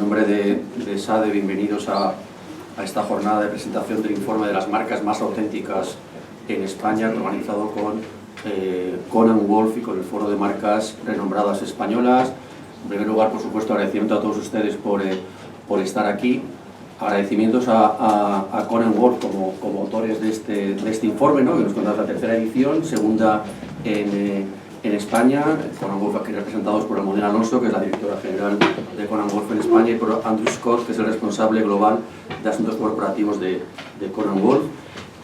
nombre de SADE, bienvenidos a esta jornada de presentación del informe de las marcas más auténticas en España, organizado con Cohn Wolf y con el Foro de Marcas Renombradas Españolas. En primer lugar, por supuesto, agradecimiento a todos ustedes por estar aquí. Agradecimientos a Cohn Wolf como autores de este informe, ¿no? Que nos cuenta la tercera edición, segunda en España. Cohn Wolf aquí representados por Almudena, Alonso, que es la directora general de Cohn Wolfe en España, y por Andrew Scott, que es el responsable global de asuntos corporativos de Cohn Wolf.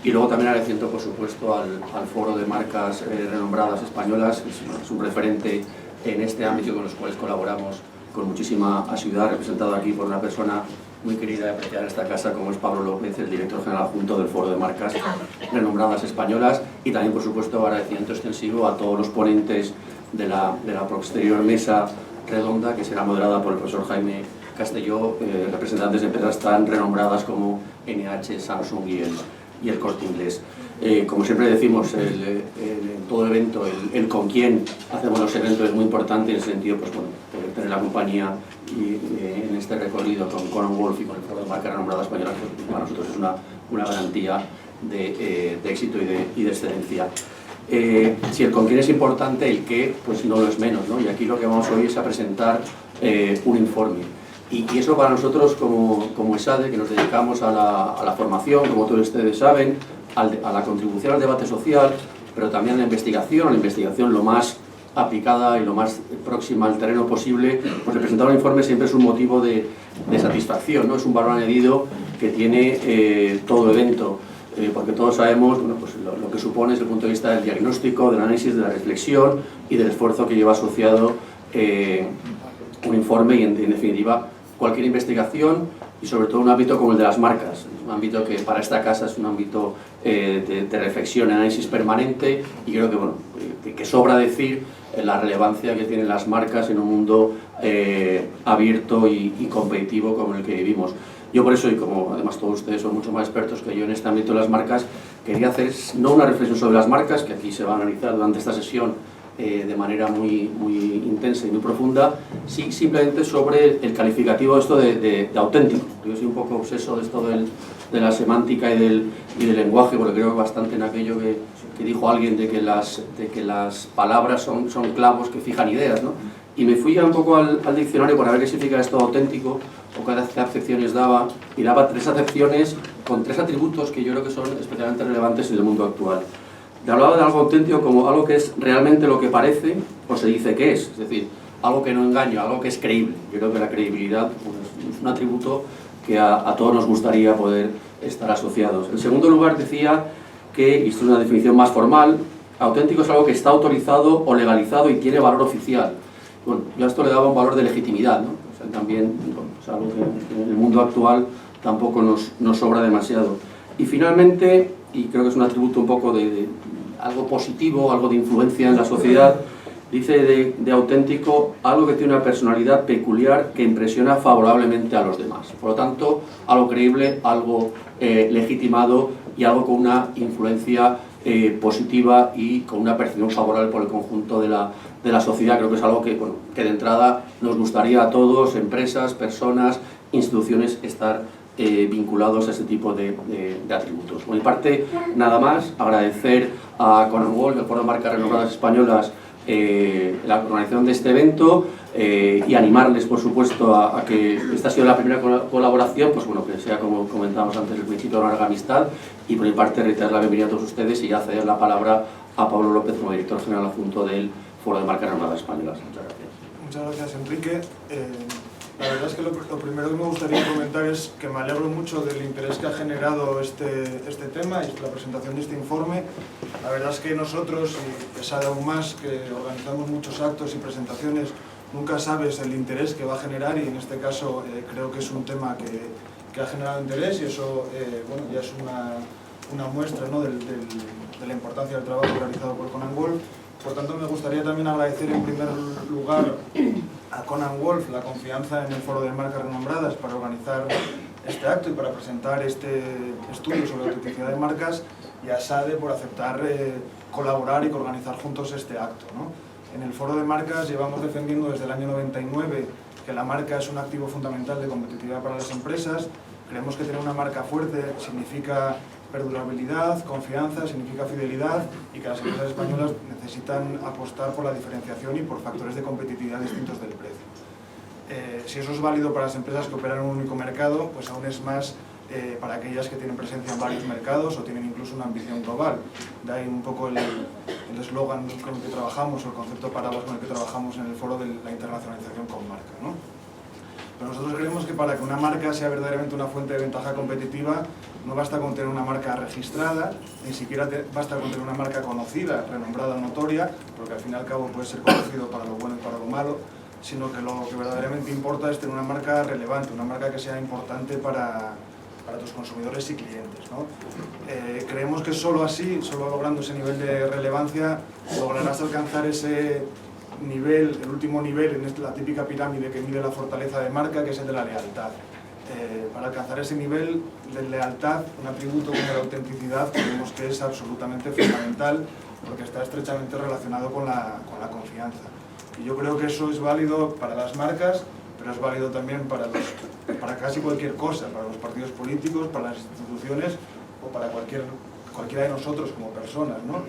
Y luego también agradeciendo, por supuesto, al Foro de Marcas Renombradas Españolas, que es un referente en este ámbito con los cuales colaboramos con muchísima asiduidad, representado aquí por una persona muy querida y apreciada en esta casa, como es Pablo López, el director general adjunto del Foro de Marcas Renombradas Españolas. Y también, por supuesto, agradecimiento extensivo a todos los ponentes de la posterior mesa redonda, que será moderada por el profesor Jaime Castelló, representantes de empresas tan renombradas como NH, Samsung y el Corte Inglés. Como siempre decimos, en todo evento, el con quién hacemos los eventos es muy importante, en el sentido, pues bueno, poder tener la compañía en este recorrido con Cohn Wolf y con el Foro de Marcas Renombradas Españolas, que para nosotros es una garantía de éxito y de excelencia. Si el con quién es importante, el qué, pues no lo es menos, ¿no? Y aquí lo que vamos hoy es a presentar un informe. Y eso para nosotros como ESADE, que nos dedicamos a la formación, como todos ustedes saben, a la contribución al debate social, pero también a la investigación lo más aplicada y lo más próxima al terreno posible, pues presentar un informe siempre es un motivo de satisfacción, ¿no? Es un valor añadido que tiene todo evento, porque todos sabemos, bueno, pues lo que supone desde el punto de vista del diagnóstico, del análisis, de la reflexión y del esfuerzo que lleva asociado un informe y, en definitiva, cualquier investigación, y sobre todo un ámbito como el de las marcas, un ámbito que para esta casa es un ámbito de reflexión y análisis permanente, y creo que, bueno, que sobra decir la relevancia que tienen las marcas en un mundo abierto y competitivo como el que vivimos. Yo por eso, y como además todos ustedes son mucho más expertos que yo en este ámbito de las marcas, quería hacer no una reflexión sobre las marcas, que aquí se va a analizar durante esta sesión de manera muy intensa y muy profunda, sí, simplemente sobre el calificativo de esto de auténtico. Yo soy un poco obseso de esto de la semántica y del lenguaje, porque creo bastante en aquello que dijo alguien de que las palabras son clavos que fijan ideas, ¿no? Y me fui ya un poco al diccionario para ver qué significa esto auténtico, o qué acepciones daba, y daba 3 acepciones con 3 atributos que yo creo que son especialmente relevantes en el mundo actual. Te hablaba de algo auténtico como algo que es realmente lo que parece o se dice que es decir, algo que no engaña, algo que es creíble. Yo creo que la credibilidad, pues, es un atributo que a todos nos gustaría poder estar asociados. En segundo lugar, decía que, y esto es una definición más formal, auténtico es algo que está autorizado o legalizado y tiene valor oficial. Bueno, yo a esto le daba un valor de legitimidad, ¿no? O sea, también, bueno, es algo que en el mundo actual tampoco nos sobra demasiado. Y finalmente, y creo que es un atributo un poco de algo positivo, algo de influencia en la sociedad, dice de auténtico algo que tiene una personalidad peculiar que impresiona favorablemente a los demás. Por lo tanto, algo creíble, algo legitimado y algo con una influencia positiva y con una percepción favorable por el conjunto de la sociedad. Creo que es algo que de entrada nos gustaría a todos, empresas, personas, instituciones, estar vinculados a este tipo de atributos. Por mi parte, nada más, agradecer a Cohn Wolf, el Foro de Marcas Renombradas Españolas, la organización de este evento, y animarles, por supuesto, a que esta ha sido la primera colaboración, pues bueno, que sea, como comentábamos antes, el principio de una larga amistad, y por mi parte reiterar la bienvenida a todos ustedes y ya ceder la palabra a Pablo López como director general adjunto del Foro de Marcas Renombradas Españolas. Muchas gracias. Muchas gracias, Enrique. La verdad es que lo primero que me gustaría comentar es que me alegro mucho del interés que ha generado este tema y la presentación de este informe. La verdad es que nosotros, y que sabe aún más, que organizamos muchos actos y presentaciones, nunca sabes el interés que va a generar, y en este caso creo que es un tema que ha generado interés, y eso bueno, ya es una muestra, ¿no?, de la importancia del trabajo realizado por Cohn Wolf. Por tanto, me gustaría también agradecer en primer lugar a Cohn Wolf la confianza en el Foro de Marcas Renombradas para organizar este acto y para presentar este estudio sobre la autenticidad de marcas, y a SADE por aceptar colaborar y organizar juntos este acto, ¿no? En el Foro de Marcas llevamos defendiendo desde el año 99 que la marca es un activo fundamental de competitividad para las empresas. Creemos que tener una marca fuerte significa perdurabilidad, confianza, significa fidelidad, y que las empresas españolas necesitan apostar por la diferenciación y por factores de competitividad distintos del precio. Si eso es válido para las empresas que operan en un único mercado, pues aún es más para aquellas que tienen presencia en varios mercados o tienen incluso una ambición global. De ahí un poco el eslogan con el que trabajamos, o el concepto paraguas con el que trabajamos en el foro de la internacionalización con marca, ¿no? Pero nosotros creemos que para que una marca sea verdaderamente una fuente de ventaja competitiva, no basta con tener una marca registrada, ni siquiera basta con tener una marca conocida, renombrada, notoria, porque al fin y al cabo puede ser conocido para lo bueno y para lo malo, sino que lo que verdaderamente importa es tener una marca relevante, una marca que sea importante para tus consumidores y clientes, ¿no? Creemos que solo así, solo logrando ese nivel de relevancia, lograrás alcanzar ese nivel, el último nivel en la típica pirámide que mide la fortaleza de marca, que es el de la lealtad. Para alcanzar ese nivel de lealtad, un atributo como la autenticidad, creemos que es absolutamente fundamental, porque está estrechamente relacionado con la confianza. Y yo creo que eso es válido para las marcas, pero es válido también para casi cualquier cosa, para los partidos políticos, para las instituciones o para cualquiera de nosotros como personas, ¿no?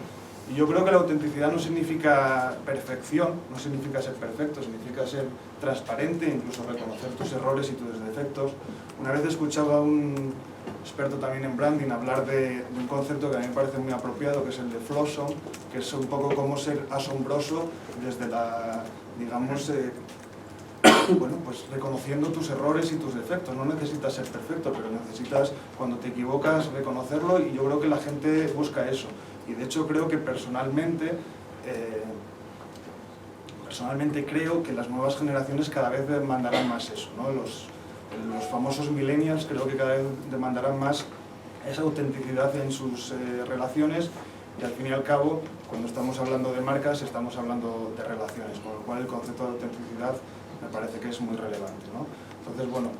Y yo creo que la autenticidad no significa perfección, no significa ser perfecto, significa ser transparente, incluso reconocer tus errores y tus defectos. Una vez escuchaba a un experto también en branding hablar de un concepto que a mí me parece muy apropiado, que es el de Flosson, que es un poco cómo ser asombroso desde la, digamos, bueno, pues reconociendo tus errores y tus defectos. No necesitas ser perfecto, pero necesitas, cuando te equivocas, reconocerlo, y yo creo que la gente busca eso. Y de hecho creo que personalmente creo que las nuevas generaciones cada vez demandarán más eso, ¿no? Los famosos millennials creo que cada vez demandarán más esa autenticidad en sus relaciones, y al fin y al cabo, cuando estamos hablando de marcas, estamos hablando de relaciones, con lo cual el concepto de autenticidad me parece que es muy relevante, ¿no? Entonces, bueno,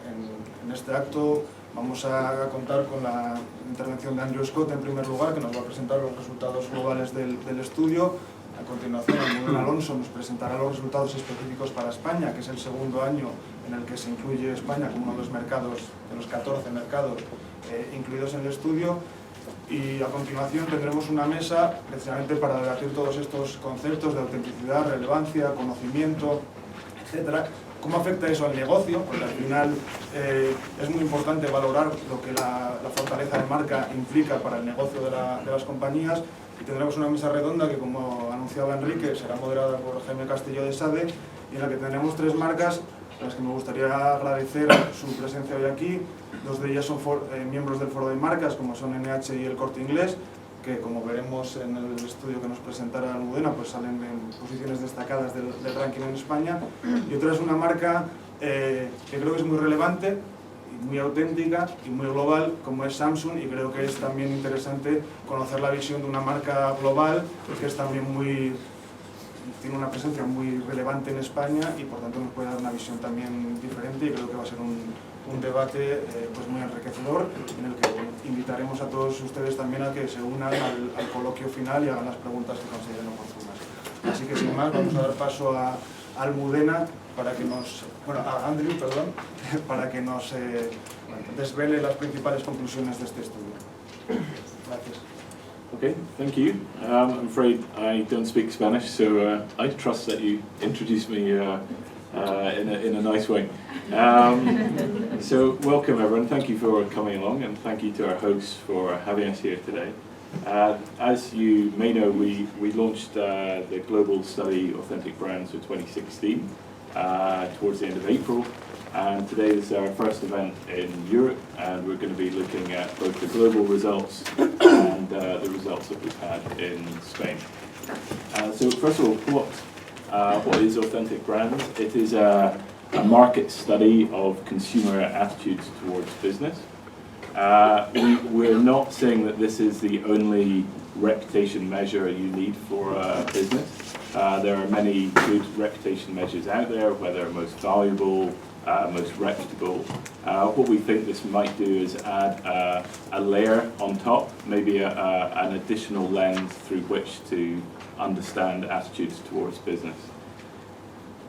en este acto vamos a contar con la intervención de Andrew Scott en primer lugar, que nos va a presentar los resultados globales del estudio. A continuación, Alonso nos presentará los resultados específicos para España, que es el segundo año en el que se incluye España como uno de los mercados, de los 14 mercados incluidos en el estudio. Y a continuación tendremos una mesa precisamente para debatir todos estos conceptos de autenticidad, relevancia, conocimiento, etcétera. ¿Cómo afecta eso al negocio? Porque al final es muy importante valorar lo que la fortaleza de marca implica para el negocio de las compañías. Y tendremos una mesa redonda que, como anunciaba Enrique, será moderada por Jaime Castillo de Sade, y en la que tendremos 3 marcas a las que me gustaría agradecer su presencia hoy aquí. 2 de ellas son miembros del Foro de Marcas, como son NH y el Corte Inglés, que, como veremos en el estudio que nos presentará Almudena, pues salen en posiciones destacadas del ranking en España. Y otra es una marca que creo que es muy relevante, muy auténtica y muy global, como es Samsung, y creo que es también interesante conocer la visión de una marca global que es también tiene una presencia muy relevante en España, y por tanto nos puede dar una visión también diferente, y creo que va a ser un debate pues muy enriquecedor, en el que invitaremos a todos ustedes también a que se unan al coloquio final y hagan las preguntas que consideren oportunas. Así que sin más, vamos a dar paso a Almudena para que nos, a Andrew, perdón, para que nos desvele las principales conclusiones de este estudio. Gracias. Okay, thank you. I'm afraid I don't speak Spanish, so I trust that you introduce me in a nice way. So welcome everyone, thank you for coming along, and thank you to our hosts for having us here today. As you may know, we launched the global study Authentic Brands for 2016 towards the end of April, and today is our first event in Europe, and we're going to be looking at both the global results and the results that we've had in Spain. So first of all, what is Authentic Brands? It is a market study of consumer attitudes towards business. We're not saying that this is the only reputation measure you need for a business. There are many good reputation measures out there, whether most valuable, most reputable. What we think this might do is add a layer on top, maybe an additional lens through which to understand attitudes towards business.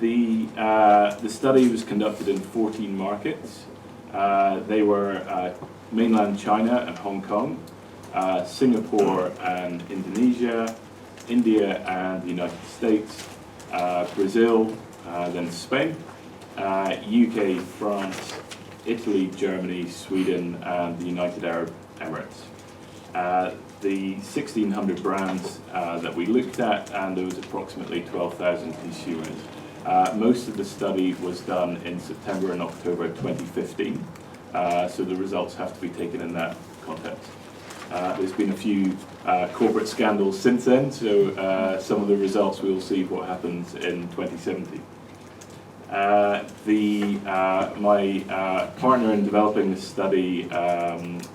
The study was conducted in 14 markets. They were mainland China and Hong Kong, Singapore and Indonesia, India and the United States, Brazil, then Spain, UK, France, Italy, Germany, Sweden, and the United Arab Emirates. The 1,600 brands that we looked at, and there was approximately 12,000 consumers. Most of the study was done in September and October 2015, so the results have to be taken in that context. There's been a few corporate scandals since then, so some of the results we'll see what happens in 2017. My partner in developing this study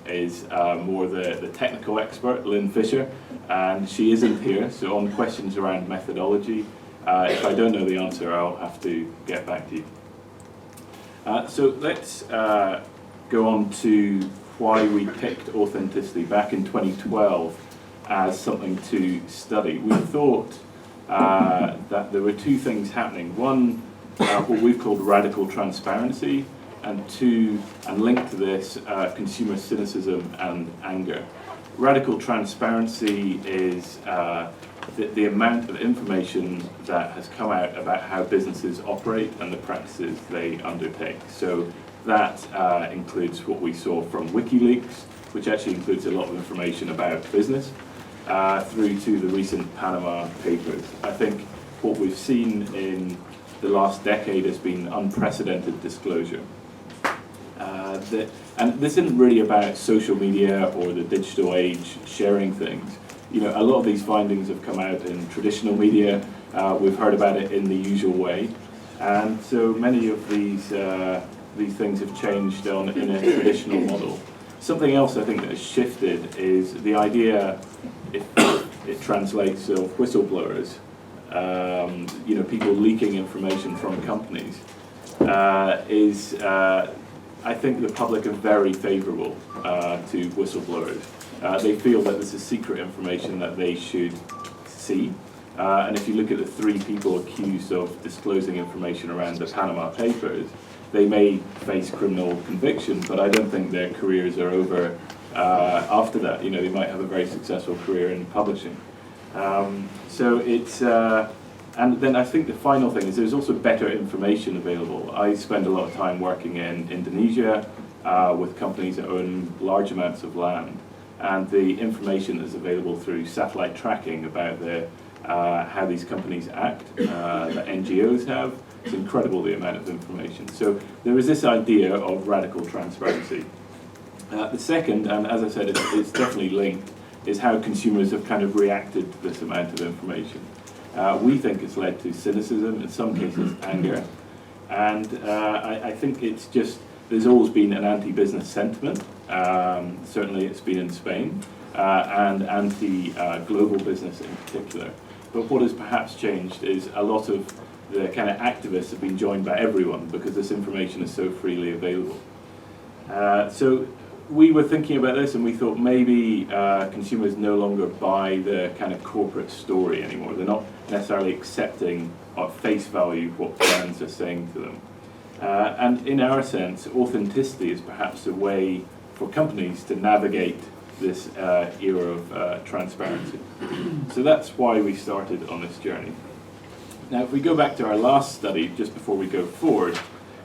is more the technical expert, Lynn Fisher, and she isn't here, so on questions around methodology, if I don't know the answer, I'll have to get back to you. So let's go on to why we picked authenticity back in 2012 as something to study. We thought that there were two things happening. One, what we've called radical transparency, and two, and linked to this, consumer cynicism and anger. Radical transparency is the amount of information that has come out about how businesses operate and the practices they undertake. So that includes what we saw from WikiLeaks, which actually includes a lot of information about business, through to the recent Panama Papers. I think what we've seen in the last decade has been unprecedented disclosure. And this isn't really about social media or the digital age sharing things. You know, a lot of these findings have come out in traditional media. We've heard about it in the usual way, and so many of these things have changed in a traditional model. Something else I think that has shifted is the idea, if it translates, of whistleblowers. You know, people leaking information from companies I think the public are very favourable to whistleblowers. They feel that this is secret information that they should see. And if you look at the three people accused of disclosing information around the Panama Papers, they may face criminal conviction, but I don't think their careers are over after that. You know, they might have a very successful career in publishing. So it's, and then I think the final thing is there's also better information available. I spend a lot of time working in Indonesia with companies that own large amounts of land, and the information that's available through satellite tracking about how these companies act, that NGOs have, it's incredible the amount of information. So there is this idea of radical transparency. The second, and as I said, it's definitely linked, is how consumers have kind of reacted to this amount of information. We think it's led to cynicism, in some cases anger, and I think it's just, there's always been an anti-business sentiment, certainly it's been in Spain, and anti-global business in particular. But what has perhaps changed is a lot of the kind of activists have been joined by everyone because this information is so freely available. So we were thinking about this and we thought maybe consumers no longer buy the kind of corporate story anymore. They're not necessarily accepting at face value what brands are saying to them. And in our sense, authenticity is perhaps a way for companies to navigate this era of transparency. So that's why we started on this journey. Now, if we go back to our last study, just before we go forward,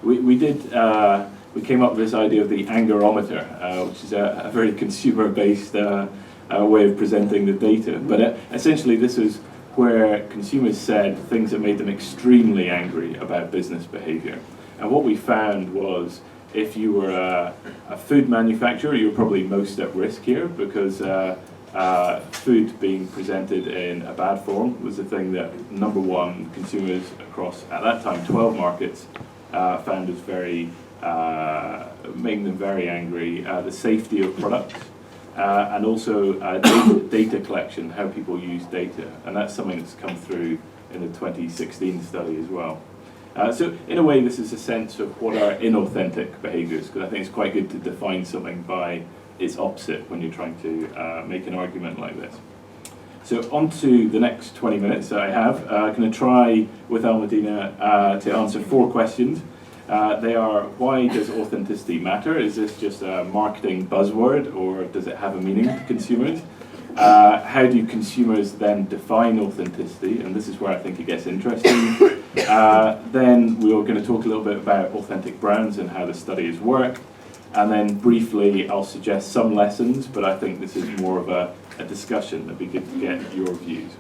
we came up with this idea of the angerometer, which is a very consumer-based way of presenting the data. But essentially, this is where consumers said things that made them extremely angry about business behavior. And what we found was, if you were a food manufacturer, you were probably most at risk here, because food being presented in a bad form was the thing that, number one, consumers across, at that time, 12 markets found as very, making them very angry. The safety of products, and also data collection, how people use data. And that's something that's come through in the 2016 study as well. So in a way, this is a sense of what are inauthentic behaviors, because I think it's quite good to define something by its opposite when you're trying to make an argument like this. So on to the next 20 minutes that I have. I'm going to try with Almudena to answer 4 questions. They are, why does authenticity matter? Is this just a marketing buzzword, or does it have a meaning to consumers? How do consumers then define authenticity? And this is where I think it gets interesting. Then we're going to talk a little bit about authentic brands and how the studies work. And then briefly, I'll suggest some lessons, but I think this is more of a discussion. It'd be good to get your views.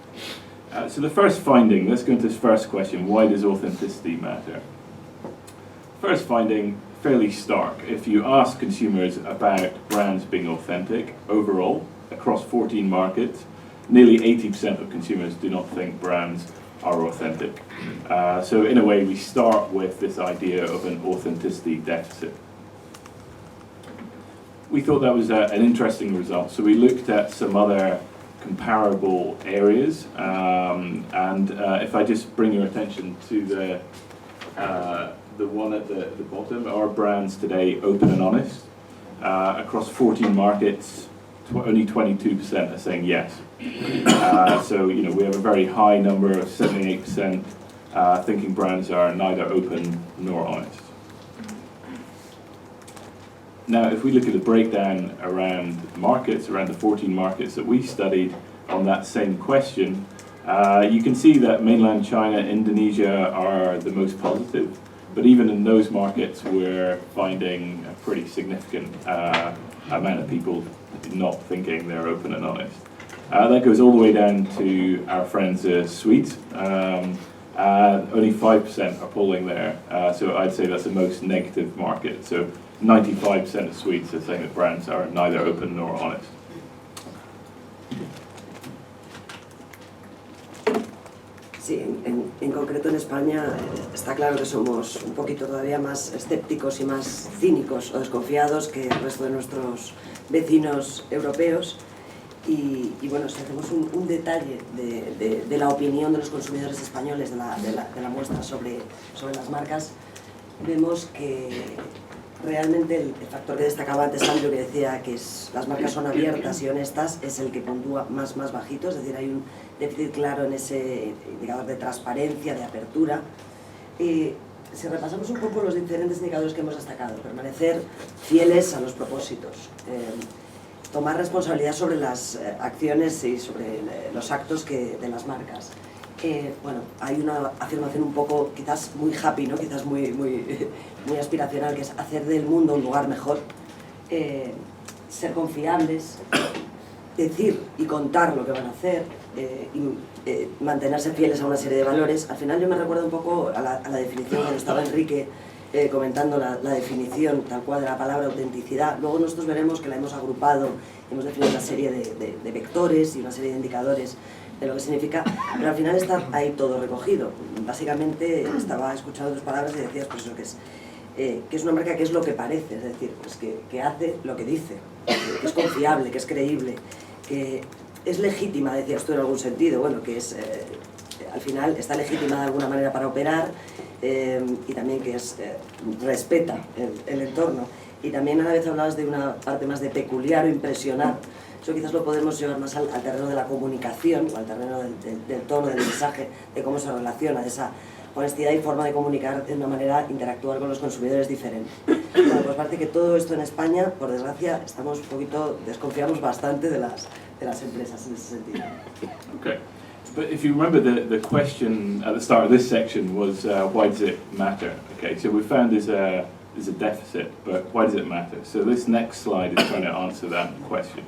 So the first finding, let's go into this first question, why does authenticity matter? First finding, fairly stark. If you ask consumers about brands being authentic overall, across 14 markets, nearly 80% of consumers do not think brands are authentic. So in a way, we start with this idea of an authenticity deficit. We thought that was an interesting result, so we looked at some other comparable areas, and if I just bring your attention to the one at the bottom, are brands today open and honest? Across 14 markets, only 22% are saying yes. So we have a very high number of 78% thinking brands are neither open nor honest. Now, if we look at the breakdown around markets, around the 14 markets that we studied on that same question, you can see that mainland China, Indonesia are the most positive. But even in those markets, we're finding a pretty significant amount of people not thinking they're open and honest. That goes all the way down to our friends Swedes. Only 5% are polling there, so I'd say that's the most negative market. So 95% of Swedes are saying that brands are neither open nor honest. Sí, en concreto en España está claro que somos un poquito todavía más escépticos y más cínicos o desconfiados que el resto de nuestros vecinos europeos. Y bueno, si hacemos un detalle de la opinión de los consumidores españoles de la muestra sobre las marcas, vemos que realmente el factor que destacaba antes Andrew, que decía que las marcas son abiertas y honestas, es el que puntúa más bajito, es decir, hay un déficit claro en ese indicador de transparencia, de apertura. Y si repasamos un poco los diferentes indicadores que hemos destacado, permanecer fieles a los propósitos, tomar responsabilidad sobre las acciones y sobre los actos de las marcas. Bueno, hay una afirmación un poco quizás muy happy, ¿no? Quizás muy aspiracional, que es hacer del mundo un lugar mejor, ser confiables, decir y contar lo que van a hacer, y mantenerse fieles a una serie de valores. Al final yo me recuerdo un poco a la definición cuando estaba Enrique comentando la definición tal cual de la palabra autenticidad. Luego nosotros veremos que la hemos agrupado, hemos definido una serie de vectores y una serie de indicadores de lo que significa, pero al final está ahí todo recogido. Básicamente estaba escuchando tus palabras y decías pues eso, que es una marca que es lo que parece, es decir, pues que hace lo que dice, que es confiable, que es creíble, que es legítima, decías tú en algún sentido, bueno, que es al final está legitimada de alguna manera para operar, y también que respeta el entorno. Y también a la vez hablabas de una parte más de peculiar o impresionar. Eso quizás lo podemos llevar más al terreno de la comunicación, o al terreno del tono, del mensaje, de cómo se relaciona, de esa honestidad y forma de comunicar de una manera, interactuar con los consumidores diferente. Bueno, pues parece que todo esto en España, por desgracia, desconfiamos bastante de las empresas en ese sentido. Okay. But if you remember, the question at the start of this section was why does it matter? Okay, so we found there's a deficit, but why does it matter? So this next slide is trying to answer that question.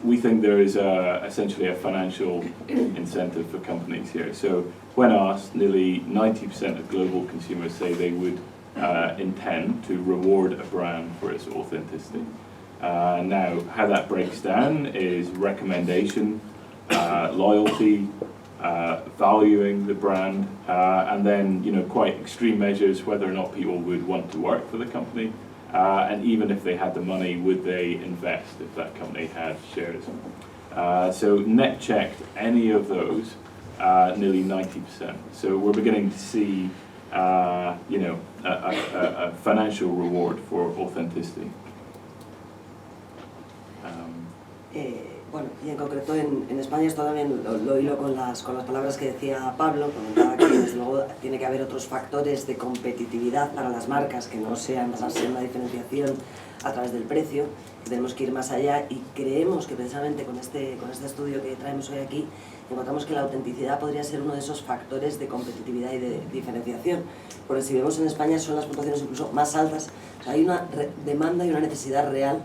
We think there is essentially a financial incentive for companies here. So when asked, nearly 90% of global consumers say they would intend to reward a brand for its authenticity. Now, how that breaks down is recommendation, loyalty, valuing the brand, and then quite extreme measures whether or not people would want to work for the company, and even if they had the money, would they invest if that company had shares. So net checked any of those, nearly 90%. So we're beginning to see a financial reward for authenticity. Bueno, y en concreto en España esto también lo hilo con las palabras que decía Pablo, comentaba que desde luego tiene que haber otros factores de competitividad para las marcas que no sean basarse en la diferenciación a través del precio, que tenemos que ir más allá, y creemos que precisamente con este estudio que traemos hoy aquí encontramos que la autenticidad podría ser uno de esos factores de competitividad y de diferenciación, porque si vemos en España son las puntuaciones incluso más altas, o sea, hay una demanda y una necesidad real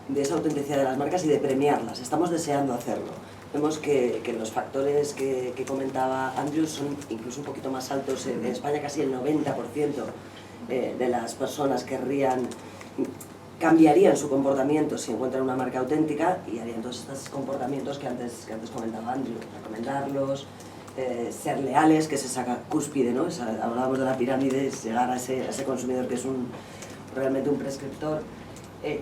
de esa autenticidad de las marcas y de premiarlas. Estamos deseando hacerlo. Vemos que los factores que comentaba Andrew son incluso un poquito más altos. En España casi el 90% de las personas cambiarían su comportamiento si encuentran una marca auténtica y harían todos estos comportamientos que antes comentaba Andrew, recomendarlos, ser leales, que es esa cúspide, ¿no? Hablábamos de la pirámide, llegar a ese consumidor que es realmente un prescriptor,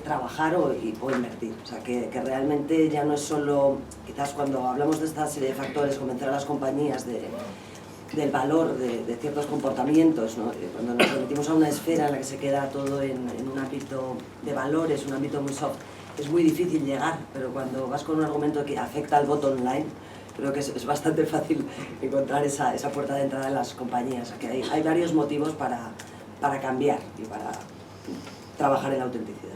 trabajar o invertir. O sea, que realmente ya no es solo, quizás cuando hablamos de esta serie de factores, convencer a las compañías del valor de ciertos comportamientos, ¿no? Cuando nos remitimos a una esfera en la que se queda todo en un ámbito de valores, un ámbito muy soft, es muy difícil llegar, pero cuando vas con un argumento que afecta al bottom line, creo que es bastante fácil encontrar esa puerta de entrada en las compañías. O sea, que hay varios motivos para cambiar y para trabajar en la autenticidad.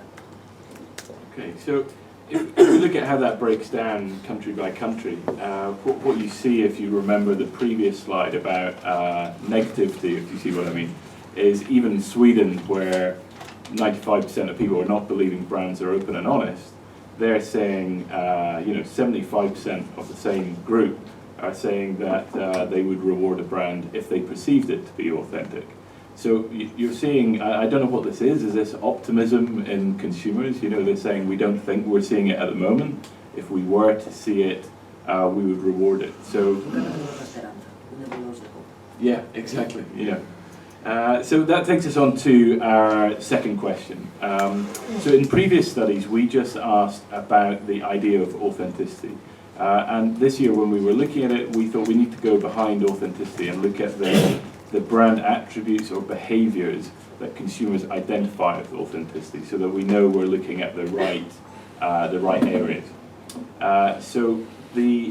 Okay, so if we look at how that breaks down country by country, what you see, if you remember the previous slide about negativity, if you see what I mean, is even Sweden, where 95% of people are not believing brands are open and honest, they're saying, 75% of the same group are saying that they would reward a brand if they perceived it to be authentic. So you're seeing, I don't know what this is this optimism in consumers? You know, they're saying we don't think we're seeing it at the moment. If we were to see it, we would reward it. So, yeah, exactly, yeah. So that takes us on to our second question. So in previous studies, we just asked about the idea of authenticity. And this year when we were looking at it, we thought we need to go behind authenticity and look at the brand attributes or behaviors that consumers identify with authenticity, so that we know we're looking at the right areas. So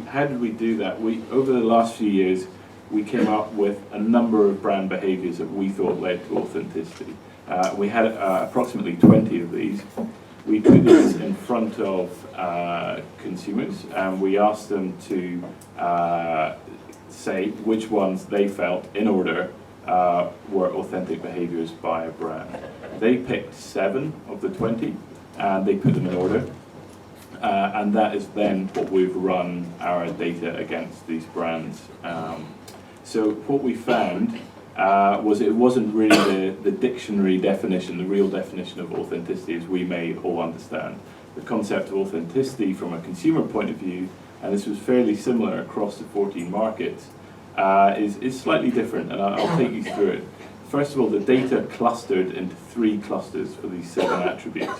how did we do that? Over the last few years, we came up with a number of brand behaviors that we thought led to authenticity. We had approximately 20 of these. We put these in front of consumers, and we asked them to say which ones they felt, in order, were authentic behaviors by a brand. They picked 7 of the 20, and they put them in order. And that is then what we've run our data against these brands. So what we found was it wasn't really the dictionary definition, the real definition of authenticity as we may all understand. The concept of authenticity from a consumer point of view, and this was fairly similar across the 14 markets, is slightly different, and I'll take you through it. First of all, the data clustered into 3 clusters for these 7 attributes,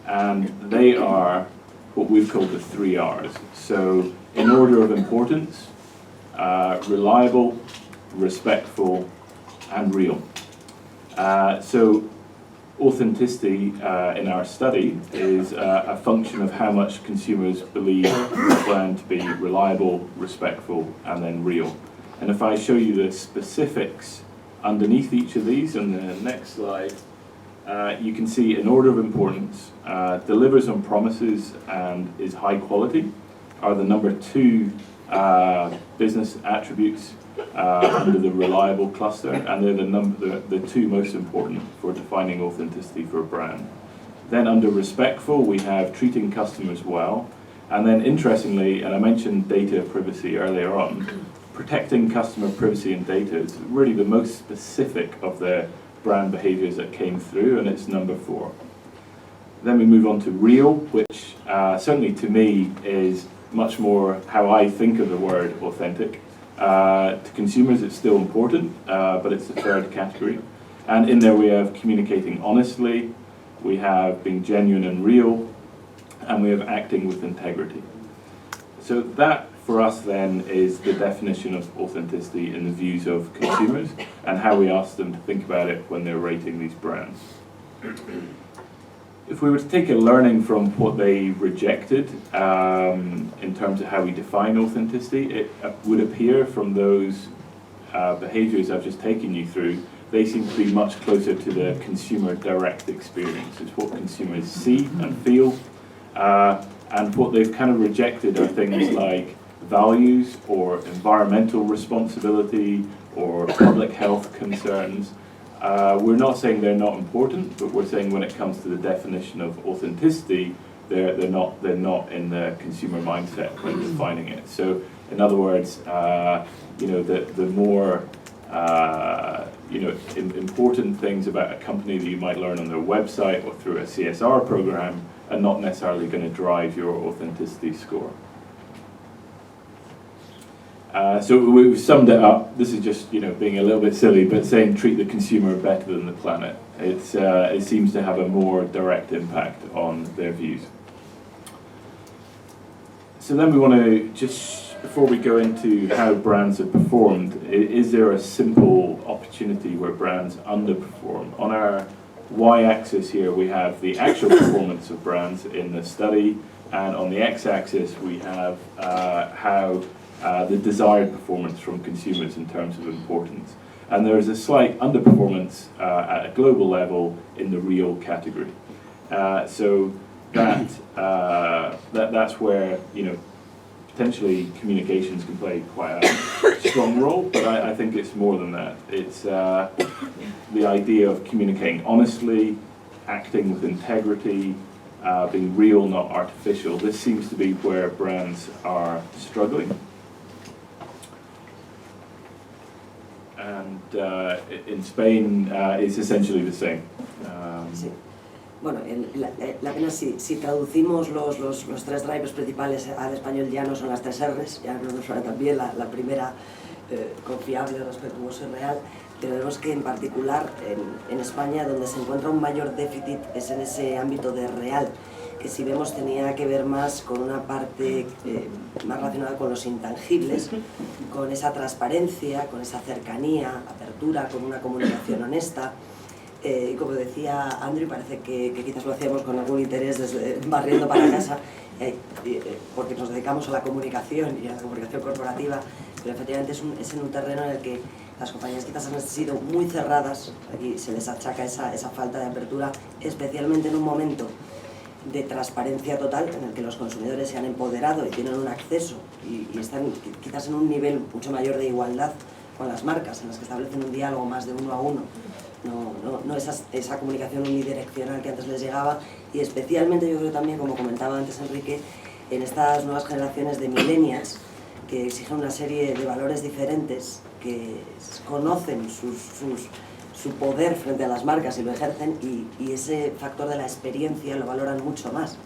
and they are what we've called the 3 R's. So, in order of importance, reliable, respectful, and real. So, authenticity in our study is a function of how much consumers believe the brand to be reliable, respectful, and then real. And if I show you the specifics underneath each of these in the next slide, you can see in order of importance, delivers on promises and is high quality are the number 2 business attributes under the reliable cluster, and they're the 2 most important for defining authenticity for a brand. Then under respectful, we have treating customers well, and then interestingly, and I mentioned data privacy earlier on, protecting customer privacy and data is really the most specific of the brand behaviors that came through, and it's number 4. Then we move on to real, which certainly to me is much more how I think of the word authentic. To consumers it's still important, but it's the 3rd category. And in there we have communicating honestly, we have being genuine and real, and we have acting with integrity. So that for us then is the definition of authenticity in the views of consumers, and how we ask them to think about it when they're rating these brands. if we were to take a learning from what they rejected in terms of how we define authenticity, it would appear from those behaviours I've just taken you through, they seem to be much closer to the consumer direct experience. It's what consumers see and feel, and what they've kind of rejected are things like values or environmental responsibility or public health concerns. We're not saying they're not important, but we're saying when it comes to the definition of authenticity, they're not in the consumer mindset when defining it. So, in other words, you know, the more you know, important things about a company that you might learn on their website or through a CSR program are not necessarily going to drive your authenticity score. So we've summed it up. This is just, you know, being a little bit silly, but saying treat the consumer better than the planet. It seems to have a more direct impact on their views. So then we want to just, before we go into how brands have performed, is there a simple opportunity where brands underperform? On our y-axis here we have the actual performance of brands in the study, and on the x-axis we have how the desired performance from consumers in terms of importance. And there is a slight underperformance at a global level in the real category. So that's where, you know, potentially communications can play quite a strong role, but I think it's more than that. It's the idea of communicating honestly, acting with integrity, being real, not artificial. This seems to be where brands are struggling. And in Spain it's essentially the same. Sí. Bueno, la pena si traducimos los tres drivers principales al español ya no son las tres R's, ya no nos suena también la primera confiable, respetuoso y real, pero vemos que en particular en España donde se encuentra un mayor déficit es en ese ámbito de real, que si vemos tenía que ver más con una parte más relacionada con los intangibles, con esa transparencia, con esa cercanía, apertura, con una comunicación honesta. Y como decía Andrew, parece que quizás lo hacíamos con algún interés desde barriendo para casa, porque nos dedicamos a la comunicación y a la comunicación corporativa, pero efectivamente es en un terreno en el que las compañías quizás han sido muy cerradas, aquí se les achaca esa falta de apertura, especialmente en un momento de transparencia total en el que los consumidores se han empoderado y tienen un acceso y están quizás en un nivel mucho mayor de igualdad con las marcas, en las que establecen un diálogo más de uno a uno, no esa comunicación unidireccional que antes les llegaba, y especialmente yo creo también, como comentaba antes Enrique, en estas nuevas generaciones de millennials que exigen una serie de valores diferentes, que conocen su poder frente a las marcas y lo ejercen, y ese factor de la experiencia lo valoran mucho más.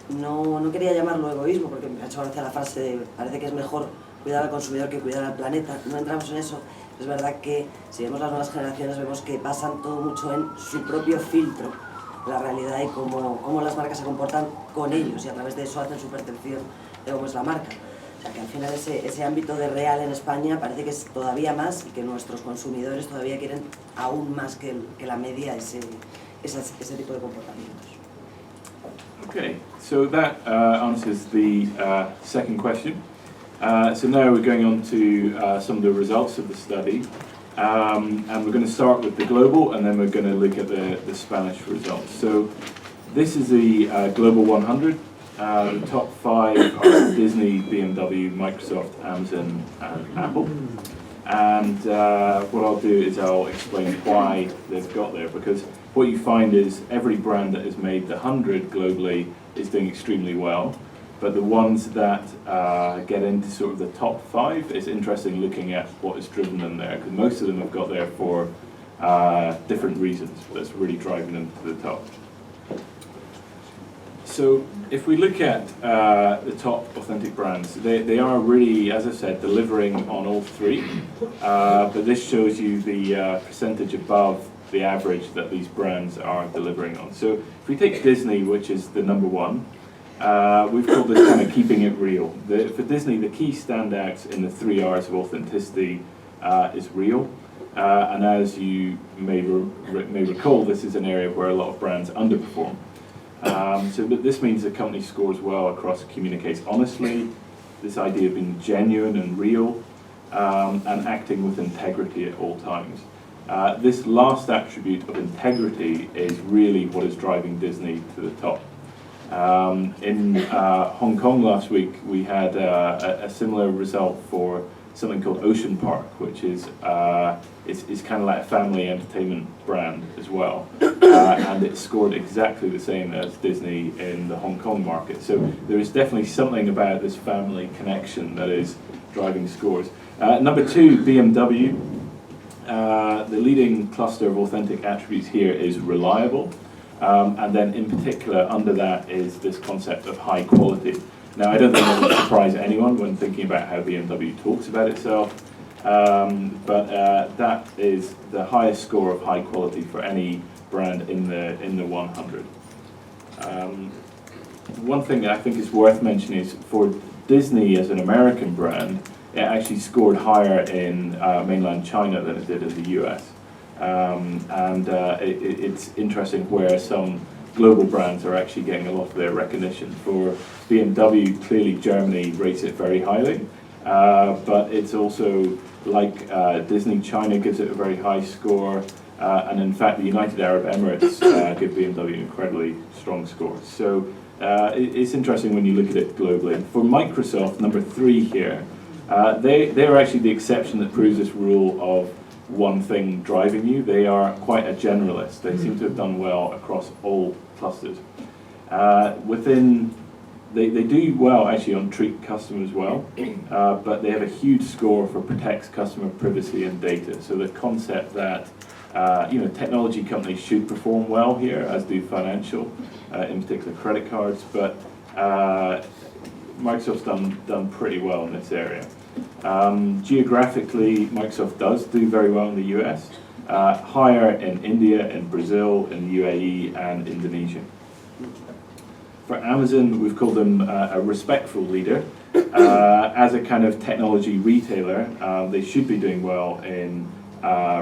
No quería llamarlo egoísmo porque me ha hecho gracia la frase de parece que es mejor cuidar al consumidor que cuidar al planeta. No entramos en eso. Es verdad que si vemos las nuevas generaciones vemos que basan todo mucho en su propio filtro, la realidad y cómo las marcas se comportan con ellos, y a través de eso hacen su percepción de cómo es la marca. O sea que al final ese ámbito de real en España parece que es todavía más, y que nuestros consumidores todavía quieren aún más que la media ese tipo de comportamientos. Okay, so that answers the second question. So now we're going on to some of the results of the study, and we're going to start with the global, and then we're going to look at the Spanish results. So this is the Global 100. The top 5 are Disney, BMW, Microsoft, Amazon, and Apple. And what I'll do is I'll explain why they've got there, because what you find is every brand that has made the 100 globally is doing extremely well. But the ones that get into sort of the top 5, it's interesting looking at what has driven them there, because most of them have got there for different reasons that's really driving them to the top. So if we look at the top authentic brands, they are really, as I said, delivering on all 3, but this shows you the percentage above the average that these brands are delivering on. So if we take Disney, which is the number 1, we've called this kind of keeping it real. For Disney, the key standouts in the 3 R's of authenticity is real. And as you may recall, this is an area where a lot of brands underperform. So this means the company scores well across communicates honestly, this idea of being genuine and real, and acting with integrity at all times. This last attribute of integrity is really what is driving Disney to the top. In Hong Kong last week, we had a similar result for something called Ocean Park, which is it's kind of like a family entertainment brand as well, and it scored exactly the same as Disney in the Hong Kong market. So there is definitely something about this family connection that is driving scores. Number two, BMW. The leading cluster of authentic attributes here is reliable, and then in particular under that is this concept of high quality. Now I don't think that will surprise anyone when thinking about how BMW talks about itself, but that is the highest score of high quality for any brand in the 100. One thing that I think is worth mentioning is for Disney as an American brand, it actually scored higher in mainland China than it did in the US. It's interesting where some global brands are actually getting a lot of their recognition. For BMW, clearly Germany rates it very highly, but it's also like Disney, China gives it a very high score, and in fact the United Arab Emirates give BMW an incredibly strong score. So it's interesting when you look at it globally. For Microsoft, number 3 here, they're actually the exception that proves this rule of one thing driving you. They are quite a generalist. They seem to have done well across all clusters. They do well actually on treat customers well, but they have a huge score for protects customer privacy and data. So the concept that technology companies should perform well here, as do financial, in particular credit cards, but Microsoft's done pretty well in this area. Geographically, Microsoft does do very well in the US, higher in India, in Brazil, in the UAE, and Indonesia. For Amazon, we've called them a respectful leader. As a kind of technology retailer, they should be doing well in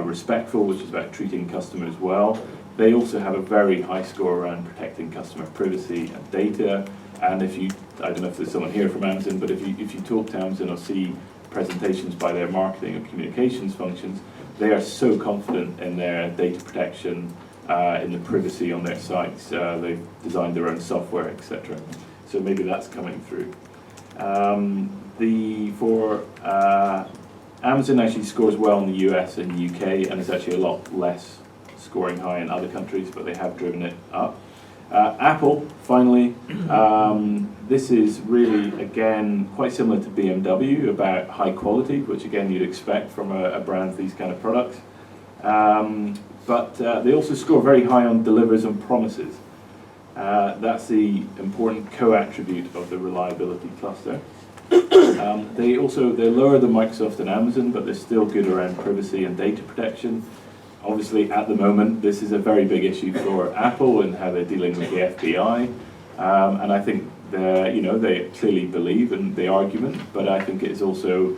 respectful, which is about treating customers well. They also have a very high score around protecting customer privacy and data. And I don't know if there's someone here from Amazon, but if you talk to Amazon or see presentations by their marketing and communications functions, they are so confident in their data protection, in the privacy on their sites. They've designed their own software, etc. So maybe that's coming through. Amazon actually scores well in the US and the UK, and it's actually a lot less scoring high in other countries, but they have driven it up. Apple, finally, this is really, again, quite similar to BMW about high quality, which again you'd expect from a brand with these kind of products. But they also score very high on delivers and promises. That's the important co-attribute of the reliability cluster. They're lower than Microsoft and Amazon, but they're still good around privacy and data protection. Obviously, at the moment, this is a very big issue for Apple and how they're dealing with the FBI. And I think they clearly believe in the argument, but I think it is also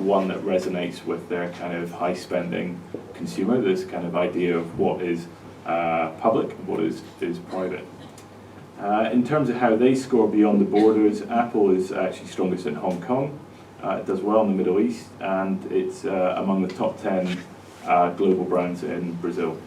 one that resonates with their kind of high-spending consumer, this kind of idea of what is public and what is private. In terms of how they score beyond the borders, Apple is actually strongest in Hong Kong. It does well in the Middle East, and it's among the top 10 global brands in Brazil.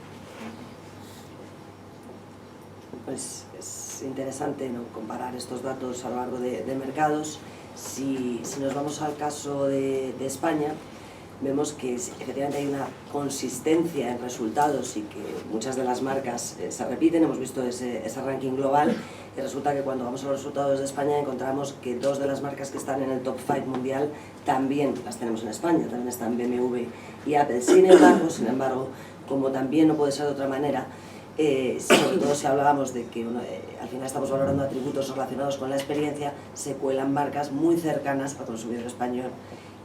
Pues es interesante, ¿no?, comparar estos datos a lo largo de mercados. Si nos vamos al caso de España, vemos que efectivamente hay una consistencia en resultados y que muchas de las marcas se repiten. Hemos visto ese ranking global y resulta que cuando vamos a los resultados de España encontramos que 2 de las marcas que están en el top 5 mundial también las tenemos en España, también están BMW y Apple. Sin embargo, como también no puede ser de otra manera, sobre todo si hablábamos de que al final estamos valorando atributos relacionados con la experiencia, se cuelan marcas muy cercanas al consumidor español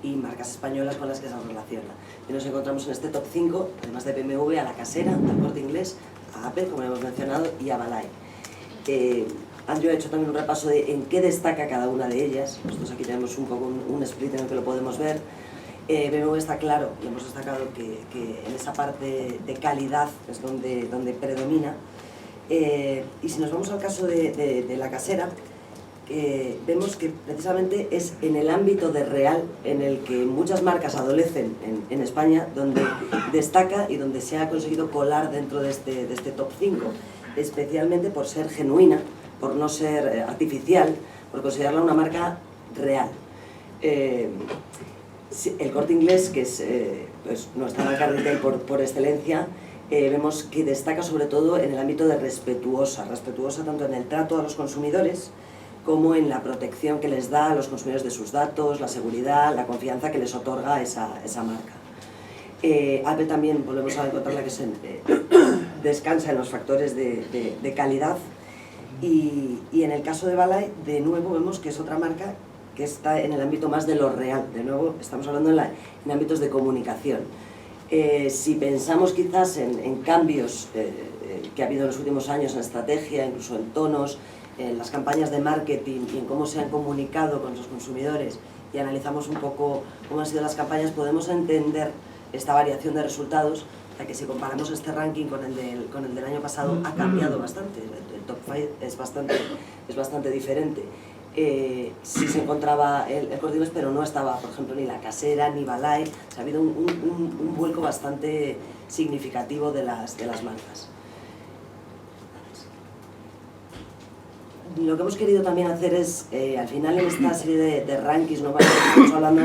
y marcas españolas con las que se relaciona. Y nos encontramos en este top 5, además de BMW, a La Casera, al Corte Inglés, a Apple, como hemos mencionado, y a Balay. Andrew ha hecho también un repaso de en qué destaca cada una de ellas. Nosotros aquí tenemos un poco un split en el que lo podemos ver. BMW está claro, y hemos destacado que en esa parte de calidad es donde predomina. Y si nos vamos al caso de la casera, vemos que precisamente es en el ámbito de real en el que muchas marcas adolecen en España, donde destaca y donde se ha conseguido colar dentro de este top 5, especialmente por ser genuina, por no ser artificial, por considerarla una marca real. El Corte Inglés, que es pues nuestra marca retail por excelencia, vemos que destaca sobre todo en el ámbito de respetuosa tanto en el trato a los consumidores como en la protección que les da a los consumidores de sus datos, la seguridad, la confianza que les otorga esa marca. Apple también volvemos a encontrarla que descansa en los factores de calidad, y en el caso de Balay, de nuevo vemos que es otra marca que está en el ámbito más de lo real. De nuevo estamos hablando en ámbitos de comunicación. Si pensamos quizás en cambios que ha habido en los últimos años en estrategia, incluso en tonos, en las campañas de marketing y en cómo se han comunicado con los consumidores, y analizamos un poco cómo han sido las campañas, podemos entender esta variación de resultados, ya que si comparamos este ranking con el del año pasado, ha cambiado bastante. El top 5 es bastante diferente. Sí se encontraba el Corte Inglés, pero no estaba, por ejemplo, ni la casera, ni Balay. O sea, ha habido un vuelco bastante significativo de las marcas. Lo que hemos querido también hacer es, al final en esta serie de rankings, ¿no? Estamos hablando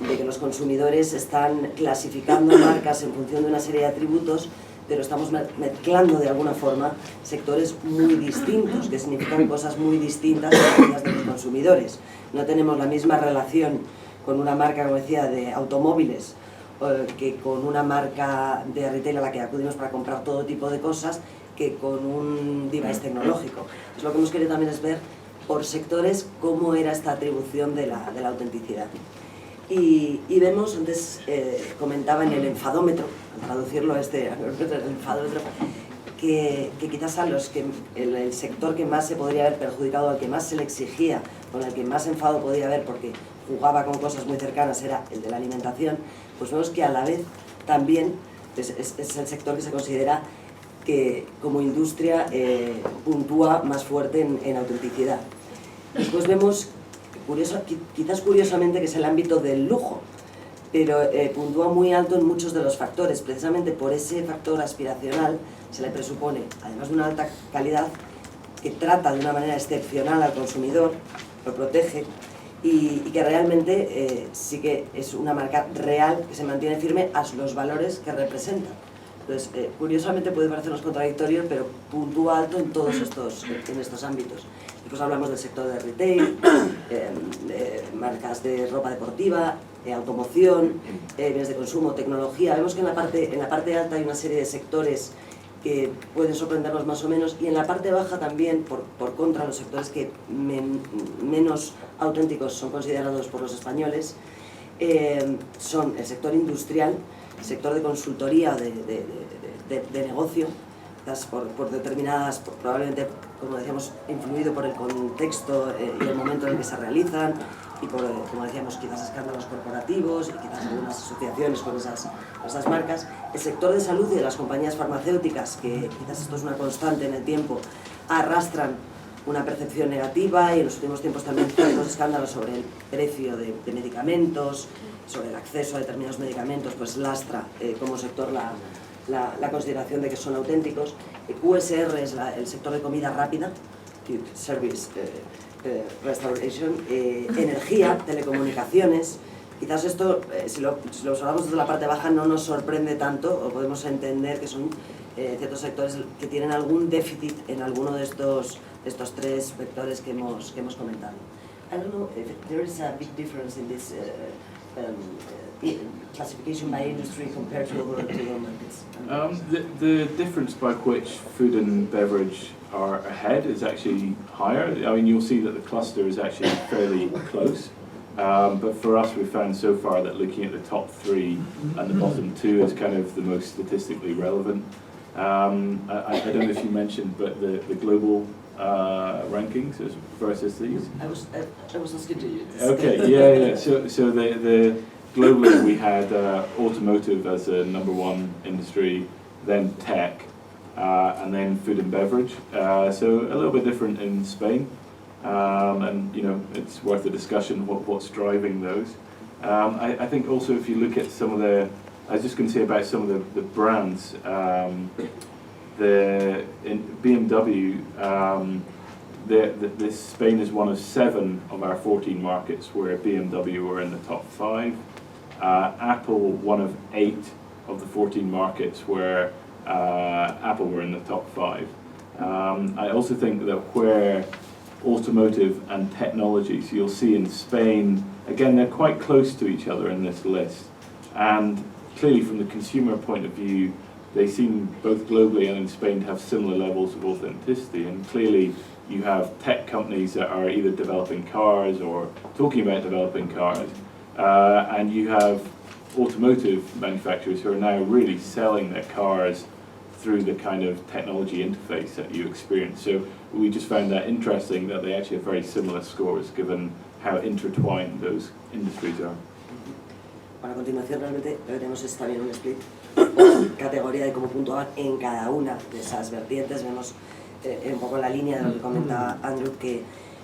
de que los consumidores están clasificando marcas en función de una serie de atributos, pero estamos mezclando de alguna forma sectores muy distintos, que significan cosas muy distintas a las de los consumidores. No tenemos la misma relación con una marca, como decía, de automóviles, que con una marca de retail a la que acudimos para comprar todo tipo de cosas, que con un device tecnológico. Pues lo que hemos querido también es ver por sectores cómo era esta atribución de la autenticidad. Y vemos, antes comentaba en el enfadómetro, al traducirlo el enfadómetro, que quizás a los que el sector que más se podría haber perjudicado, al que más se le exigía, con el que más enfado podía haber porque jugaba con cosas muy cercanas, era el de la alimentación. Pues vemos que a la vez también es el sector que se considera que como industria puntúa más fuerte en autenticidad. Después vemos, quizás curiosamente, que es el ámbito del lujo, pero puntúa muy alto en muchos de los factores. Precisamente por ese factor aspiracional se le presupone, además de una alta calidad, que trata de una manera excepcional al consumidor, lo protege, y que realmente sí que es una marca real que se mantiene firme a los valores que representa. Entonces, curiosamente puede parecernos contradictorio, pero puntúa alto en todos estos ámbitos. Después hablamos del sector de retail, marcas de ropa deportiva, automoción, bienes de consumo, tecnología. Vemos que en la parte alta hay una serie de sectores que pueden sorprendernos más o menos, y en la parte baja también, por contra, los sectores que menos auténticos son considerados por los españoles son el sector industrial, el sector de consultoría de negocio, quizás por determinadas, probablemente, como decíamos, influido por el contexto y el momento en el que se realizan, y por, como decíamos, quizás escándalos corporativos y quizás algunas asociaciones con esas marcas. El sector de salud y de las compañías farmacéuticas, que quizás esto es una constante en el tiempo, arrastran una percepción negativa, y en los últimos tiempos también los escándalos sobre el precio de medicamentos, sobre el acceso a determinados medicamentos, pues lastra como sector la consideración de que son auténticos. QSR es el sector de comida rápida, Service Restauration, energía, telecomunicaciones. Quizás esto, si lo observamos desde la parte baja, no nos sorprende tanto, o podemos entender que son ciertos sectores que tienen algún déficit en alguno de estos tres vectores que hemos comentado. I don't know if there is a big difference in this classification by industry compared to other markets. The difference by which food and beverage are ahead is actually higher. I mean, you'll see that the cluster is actually fairly close. But for us, we've found so far that looking at the top 3 and the bottom 2 is kind of the most statistically relevant. I don't know if you mentioned, but the global rankings versus these. I was asking to you. Okay, yeah. So the globally we had automotive as a #1 industry, then tech, and then food and beverage. So a little bit different in Spain, and you know, it's worth a discussion what's driving those. I think also if you look at some of the, I was just going to say about some of the brands, in BMW, Spain is one of 7 of our 14 markets where BMW were in the top 5. Apple, one of 8 of the 14 markets where Apple were in the top 5. I also think that where automotive and technology, so you'll see in Spain, again, they're quite close to each other in this list. And clearly from the consumer point of view, they seem both globally and in Spain to have similar levels of authenticity. And clearly you have tech companies that are either developing cars or talking about developing cars. And you have automotive manufacturers who are now really selling their cars through the kind of technology interface that you experience. So we just found that interesting that they actually have very similar scores given how intertwined those industries are. Bueno, a continuación realmente lo que tenemos es también un split por categoría de cómo puntuaban en cada una de esas vertientes. Vemos un poco la línea de lo que comenta Andrew, que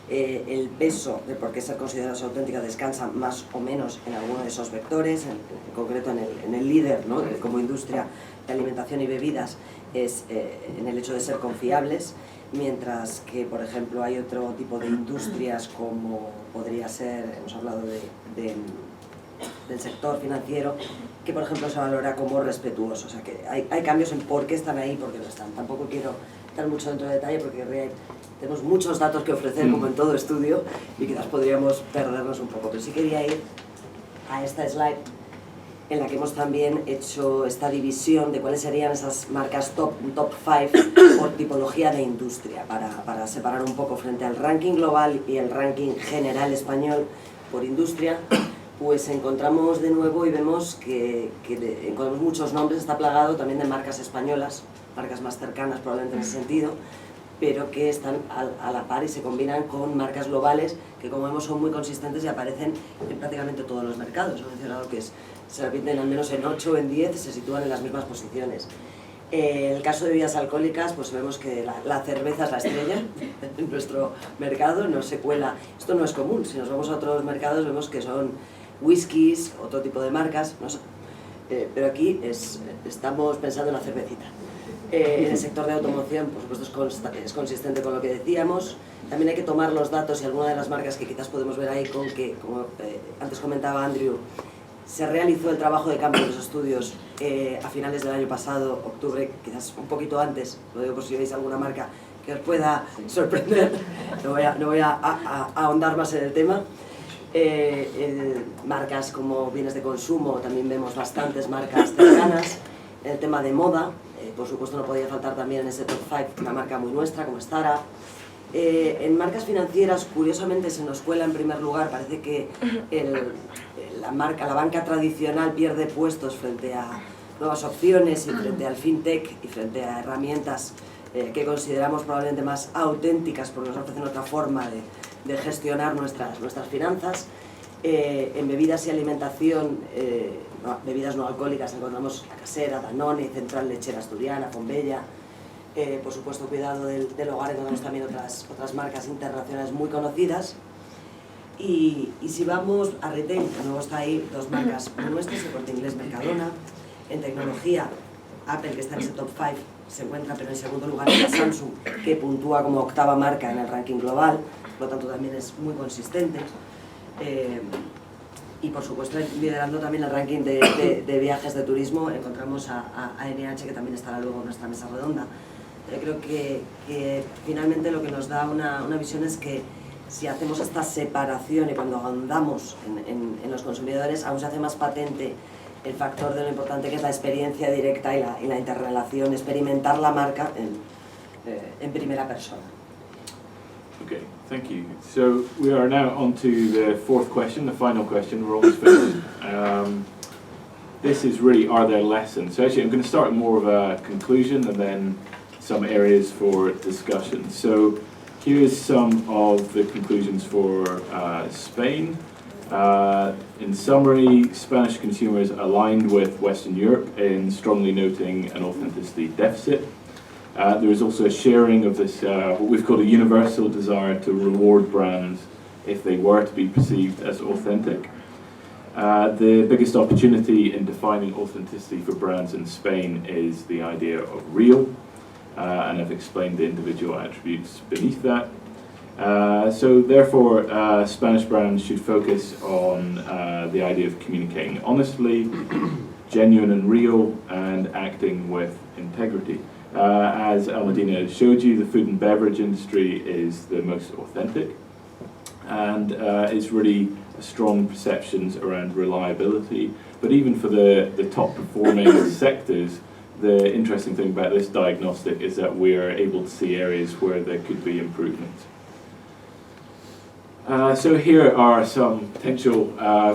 el peso de por qué ser consideradas auténticas descansa más o menos en alguno de esos vectores, en concreto en el líder, ¿no? Como industria de alimentación y bebidas, es en el hecho de ser confiables, mientras que, por ejemplo, hay otro tipo de industrias como podría ser, hemos hablado del sector financiero, que por ejemplo se valora como respetuoso. O sea que hay cambios en por qué están ahí y por qué no están. Tampoco quiero entrar mucho dentro de detalle porque tenemos muchos datos que ofrecer como en todo estudio y quizás podríamos perdernos un poco, pero sí quería ir a esta slide en la que hemos también hecho esta división de cuáles serían esas marcas top 5 por tipología de industria, para separar un poco frente al ranking global y el ranking general español por industria. Pues encontramos de nuevo y vemos que encontramos muchos nombres, está plagado también de marcas españolas, marcas más cercanas probablemente en ese sentido, pero que están a la par y se combinan con marcas globales que, como vemos, son muy consistentes y aparecen en prácticamente todos los mercados. He mencionado que se repiten al menos en 8 o en 10 y se sitúan en las mismas posiciones. En el caso de bebidas alcohólicas, pues vemos que la cerveza es la estrella en nuestro mercado, no se cuela. Esto no es común, si nos vamos a otros mercados vemos que son whiskies, otro tipo de marcas, no sé. Pero aquí estamos pensando en la cervecita. En el sector de automoción, por supuesto, es consistente con lo que decíamos. También hay que tomar los datos y alguna de las marcas que quizás podemos ver ahí, con que, como antes comentaba Andrew, se realizó el trabajo de campo de los estudios a finales del año pasado, octubre, quizás un poquito antes, lo digo por si veis alguna marca que os pueda sorprender, no voy a ahondar más en el tema. Marcas como bienes de consumo, también vemos bastantes marcas cercanas. En el tema de moda, por supuesto no podía faltar también en ese top 5 una marca muy nuestra como Stara. En marcas financieras, curiosamente, se nos cuela en primer lugar. Parece que la banca tradicional pierde puestos frente a nuevas opciones y frente al fintech y frente a herramientas que consideramos probablemente más auténticas porque nos ofrecen otra forma de gestionar nuestras finanzas. En bebidas y alimentación, bebidas no alcohólicas, encontramos La Casera, Danone, Central Lechera Asturiana, Fombella. Por supuesto, Cuidado del Hogar, encontramos también otras marcas internacionales muy conocidas. Y si vamos a retail, de nuevo está ahí dos marcas nuestras, el Corte Inglés, Mercadona. En tecnología, Apple, que está en ese top 5, se encuentra, pero en segundo lugar está Samsung, que puntúa como octava marca en el ranking global, por lo tanto también es muy consistente. Y por supuesto, liderando también el ranking de viajes de turismo, encontramos a NH, que también estará luego en nuestra mesa redonda. Creo que finalmente lo que nos da una visión es que si hacemos esta separación y cuando ahondamos en los consumidores, aún se hace más patente el factor de lo importante que es la experiencia directa y la interrelación, experimentar la marca en primera persona. Okay, thank you. So we are now on to the fourth question, the final question. We're almost finished. This is really, are there lessons? So actually I'm going to start with more of a conclusion and then some areas for discussion. So here's some of the conclusions for Spain. In summary, Spanish consumers aligned with Western Europe in strongly noting an authenticity deficit. There is also a sharing of this, what we've called a universal desire to reward brands if they were to be perceived as authentic. The biggest opportunity in defining authenticity for brands in Spain is the idea of real, and I've explained the individual attributes beneath that. So therefore, Spanish brands should focus on the idea of communicating honestly, genuine and real, and acting with integrity. As Almudena showed you, the food and beverage industry is the most authentic, and it's really strong perceptions around reliability. But even for the top performing sectors, the interesting thing about this diagnostic is that we're able to see areas where there could be improvements. So here are some potential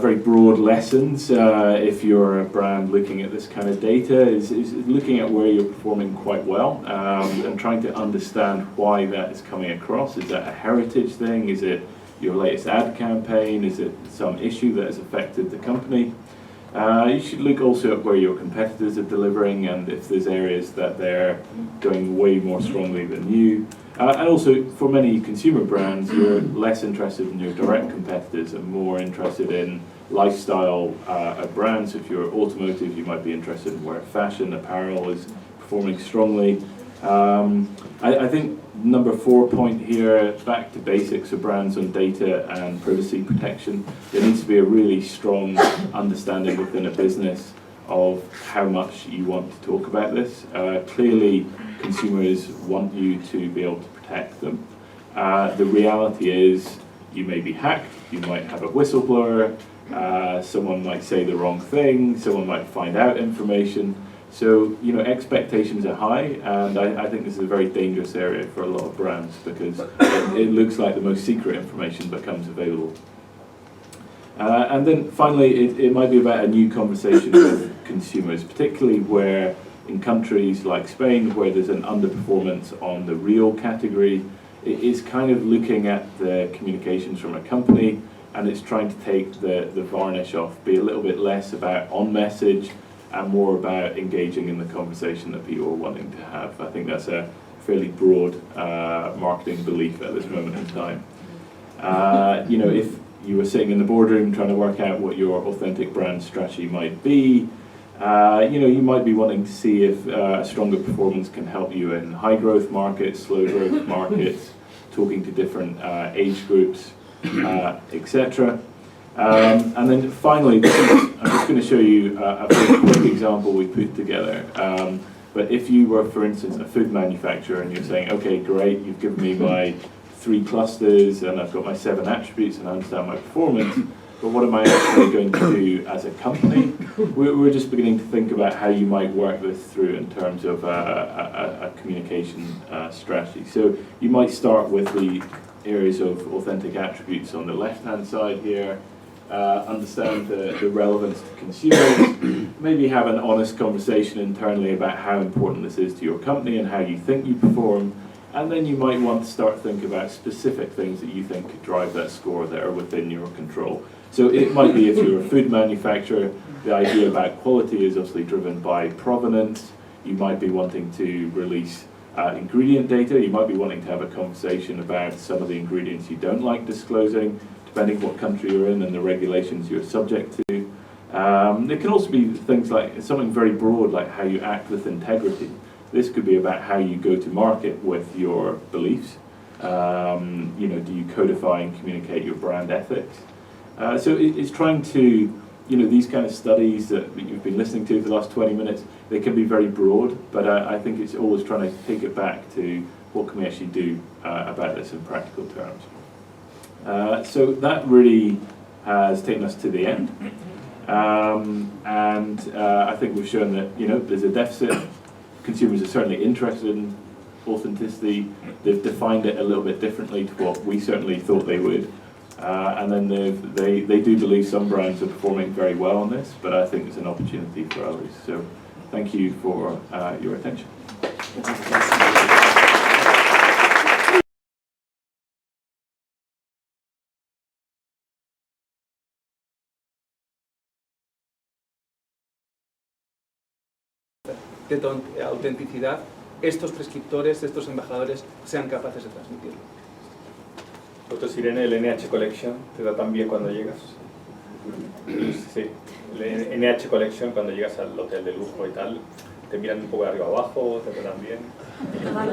very broad lessons if you're a brand looking at this kind of data, is looking at where you're performing quite well and trying to understand why that is coming across. Is that a heritage thing? Is it your latest ad campaign? Is it some issue that has affected the company? You should look also at where your competitors are delivering and if there's areas that they're going way more strongly than you. And also, for many consumer brands, you're less interested in your direct competitors and more interested in lifestyle brands. If you're automotive, you might be interested in where fashion, apparel is performing strongly. I think number 4 point here, back to basics of brands on data and privacy protection. There needs to be a really strong understanding within a business of how much you want to talk about this. Clearly, consumers want you to be able to protect them. The reality is you may be hacked, you might have a whistleblower, someone might say the wrong thing, someone might find out information. So, you know, expectations are high, and I think this is a very dangerous area for a lot of brands because it looks like the most secret information becomes available. And then finally, it might be about a new conversation with consumers, particularly where in countries like Spain, where there's an underperformance on the real category, it is kind of looking at the communications from a company and it's trying to take the varnish off, be a little bit less about on message and more about engaging in the conversation that people are wanting to have. I think that's a fairly broad marketing belief at this moment in time. You know, if you were sitting in the boardroom trying to work out what your authentic brand strategy might be, you know, you might be wanting to see if a stronger performance can help you in high growth markets, slow growth markets, talking to different age groups, etc. And then finally, I'm just going to show you a very quick example we put together. But if you were, for instance, a food manufacturer and you're saying, okay, great, you've given me my 3 clusters and I've got my 7 attributes and I understand my performance, but what am I actually going to do as a company? We're just beginning to think about how you might work this through in terms of a communication strategy. So you might start with the areas of authentic attributes on the left-hand side here, understand the relevance to consumers, maybe have an honest conversation internally about how important this is to your company and how you think you perform, and then you might want to start thinking about specific things that you think could drive that score that are within your control. So it might be if you're a food manufacturer, the idea about quality is obviously driven by provenance. You might be wanting to release ingredient data. You might be wanting to have a conversation about some of the ingredients you don't like disclosing, depending what country you're in and the regulations you're subject to. It can also be things like something very broad, like how you act with integrity. This could be about how you go to market with your beliefs. You know, do you codify and communicate your brand ethics? So it's trying to, you know, these kind of studies that you've been listening to for the last 20 minutes, they can be very broad, but I think it's always trying to take it back to what can we actually do about this in practical terms. So that really has taken us to the end. And I think we've shown that, you know, there's a deficit. Consumers are certainly interested in authenticity. They've defined it a little bit differently to what we certainly thought they would. And then they do believe some brands are performing very well on this, but I think there's an opportunity for others. So thank you for your attention. De autenticidad estos prescriptores, estos embajadores sean capaces de transmitirlo. Entonces, Irene, el NH Collection te da también cuando llegas. Sí, el NH Collection cuando llegas al hotel de lujo y tal, te miran un poco de arriba abajo, te tratan bien.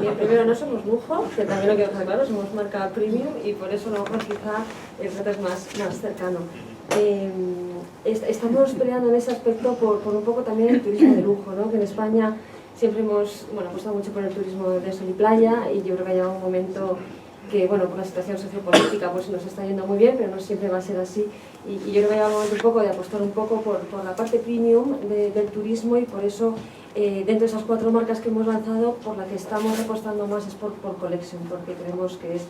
Bien, primero no somos lujo, que también lo quiero dejar claro, somos marca premium y por eso no quizá el reto es más cercano. Estamos peleando en ese aspecto por un poco también el turismo de lujo, ¿no? Que en España siempre hemos apostado mucho por el turismo de sol y playa y yo creo que ha llegado un momento que, bueno, por la situación sociopolítica pues nos está yendo muy bien, pero no siempre va a ser así. Y yo creo que ha llegado un momento un poco de apostar un poco por la parte premium del turismo y por eso dentro de esas 4 marcas que hemos lanzado, por la que estamos apostando más es por Collection, porque creemos que es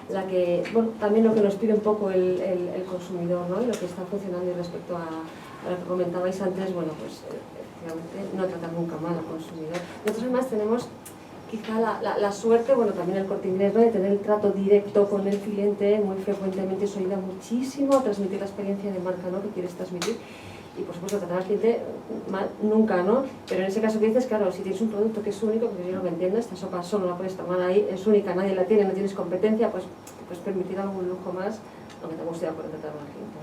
la que, bueno, también lo que nos pide un poco el consumidor, ¿no? Y lo que está funcionando y respecto a lo que comentabais antes, bueno, pues efectivamente no tratar nunca mal al consumidor. Nosotros además tenemos quizá la suerte, bueno, también el Corte Inglés, ¿no? De tener el trato directo con el cliente muy frecuentemente, eso ayuda muchísimo a transmitir la experiencia de marca, ¿no? Que quieres transmitir. Y por supuesto tratar al cliente mal, nunca, ¿no? Pero en ese caso que dices, claro, si tienes un producto que es único, porque yo no lo entiendo, esta sopa solo la puedes tomar ahí, es única, nadie la tiene, no tienes competencia, pues permitir algún lujo más, aunque te guste por tratar al cliente.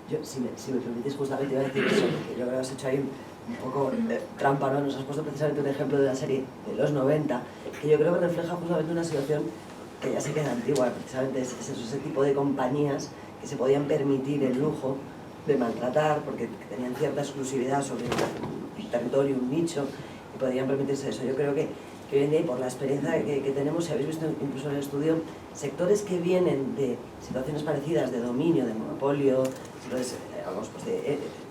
Yo, si me permitís, justamente iba a decir eso, porque yo creo que has hecho ahí un poco trampa, ¿no? Nos has puesto precisamente un ejemplo de la serie de los 90, que yo creo que refleja justamente una situación que ya se queda antigua, precisamente es ese tipo de compañías que se podían permitir el lujo de maltratar porque tenían cierta exclusividad sobre un territorio, un nicho, y podían permitirse eso. Yo creo que hoy en día, y por la experiencia que tenemos, si habéis visto incluso en el estudio, sectores que vienen de situaciones parecidas de dominio, de monopolio, sectores,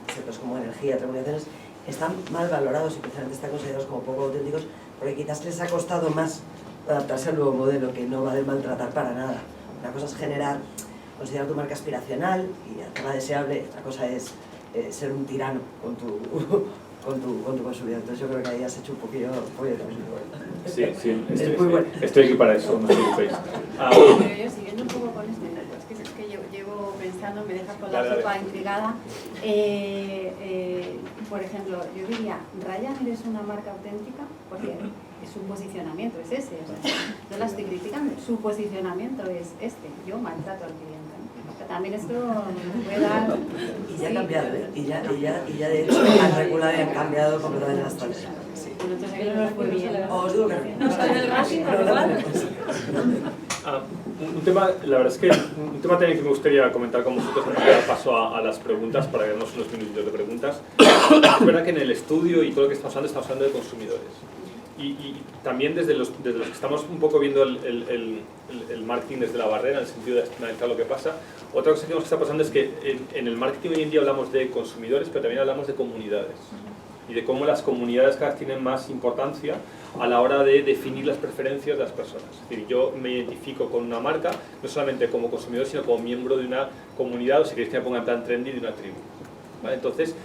sectores como energía, telecomunicaciones, están mal valorados y precisamente están considerados como poco auténticos porque quizás les ha costado más adaptarse al nuevo modelo, que no va de maltratar para nada. Una cosa es considerar tu marca aspiracional y hacerla deseable, otra cosa es ser un tirano con tu consumidor. Entonces yo creo que ahí has hecho un poquillo de Sí, estoy aquí para eso, no os preocupéis. Yo siguiendo un poco con esto, es que yo llevo pensando, me dejas con la sopa intrigada. Por ejemplo, yo diría, Ryanair es una marca auténtica porque su posicionamiento es ese, o sea, no la estoy criticando, su posicionamiento es este, yo maltrato al cliente. También esto nos puede dar... Y ya ha cambiado, ¿eh? Y ya de hecho han regulado y han cambiado completamente las tablas. Sí. Bueno, entonces ahí no nos fue bien. Os digo que No sale el Racing, pero igual. Un tema, la verdad es que un tema también que me gustaría comentar con vosotros antes de dar paso a las preguntas, para darnos unos minutitos de preguntas. Es verdad que en el estudio y todo lo que estamos hablando de consumidores. Y también desde los que estamos un poco viendo el marketing desde la barrera, en el sentido de analizar lo que pasa, otra cosa que está pasando es que en el marketing hoy en día hablamos de consumidores, pero también hablamos de comunidades. Y de cómo las comunidades cada vez tienen más importancia a la hora de definir las preferencias de las personas. Es decir, yo me identifico con una marca, no solamente como consumidor, sino como miembro de una comunidad, o si queréis que me ponga en plan trendy, de una tribu. ¿Vale? Entonces,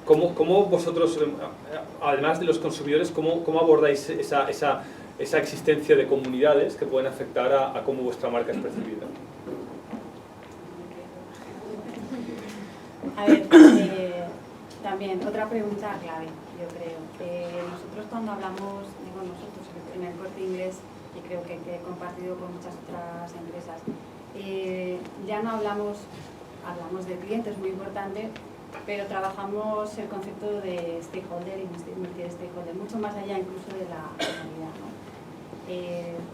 ¿cómo vosotros, además de los consumidores, cómo abordáis esa existencia de comunidades que pueden afectar a cómo vuestra marca es percibida? A ver, también otra pregunta clave, yo creo. Nosotros cuando hablamos, digo nosotros en el Corte Inglés, y creo que he compartido con muchas otras empresas, ya no hablamos de clientes, muy importante, pero trabajamos el concepto de stakeholder y multi-stakeholder, mucho más allá incluso de la comunidad, ¿no?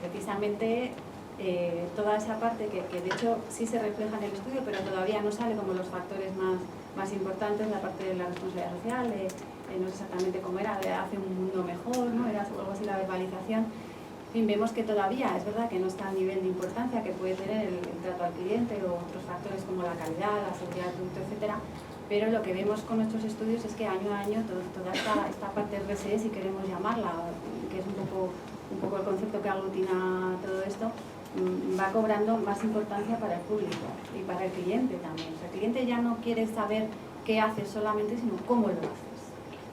Precisamente toda esa parte que de hecho sí se refleja en el estudio, pero todavía no sale como los factores más importantes, la parte de la responsabilidad social, no sé exactamente cómo era, de hace un mundo mejor, ¿no? Era algo así la verbalización. En fin, vemos que todavía es verdad que no está al nivel de importancia que puede tener el trato al cliente o otros factores como la calidad, la seguridad del producto, etcétera. Pero lo que vemos con nuestros estudios es que año a año toda esta parte RSE, si queremos llamarla, que es un poco el concepto que aglutina todo esto, va cobrando más importancia para el público y para el cliente también. O sea, el cliente ya no quiere saber qué haces solamente, sino cómo lo haces,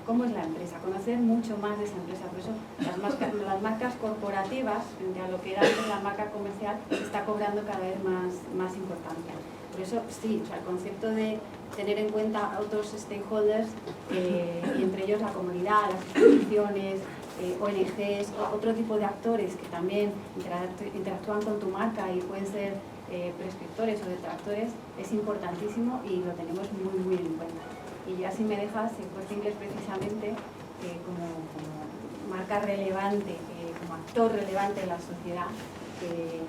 cómo es la empresa, conocer mucho más de esa empresa. Por eso las marcas corporativas, frente a lo que era antes la marca comercial, está cobrando cada vez más importancia. Por eso sí, o sea, el concepto de tener en cuenta a otros stakeholders, y entre ellos la comunidad, las instituciones, ONGs, otro tipo de actores que también interactúan con tu marca y pueden ser prescriptores o detractores, es importantísimo y lo tenemos muy, muy en cuenta. Y ya si me dejas, el Corte Inglés precisamente, como marca relevante, como actor relevante en la sociedad, que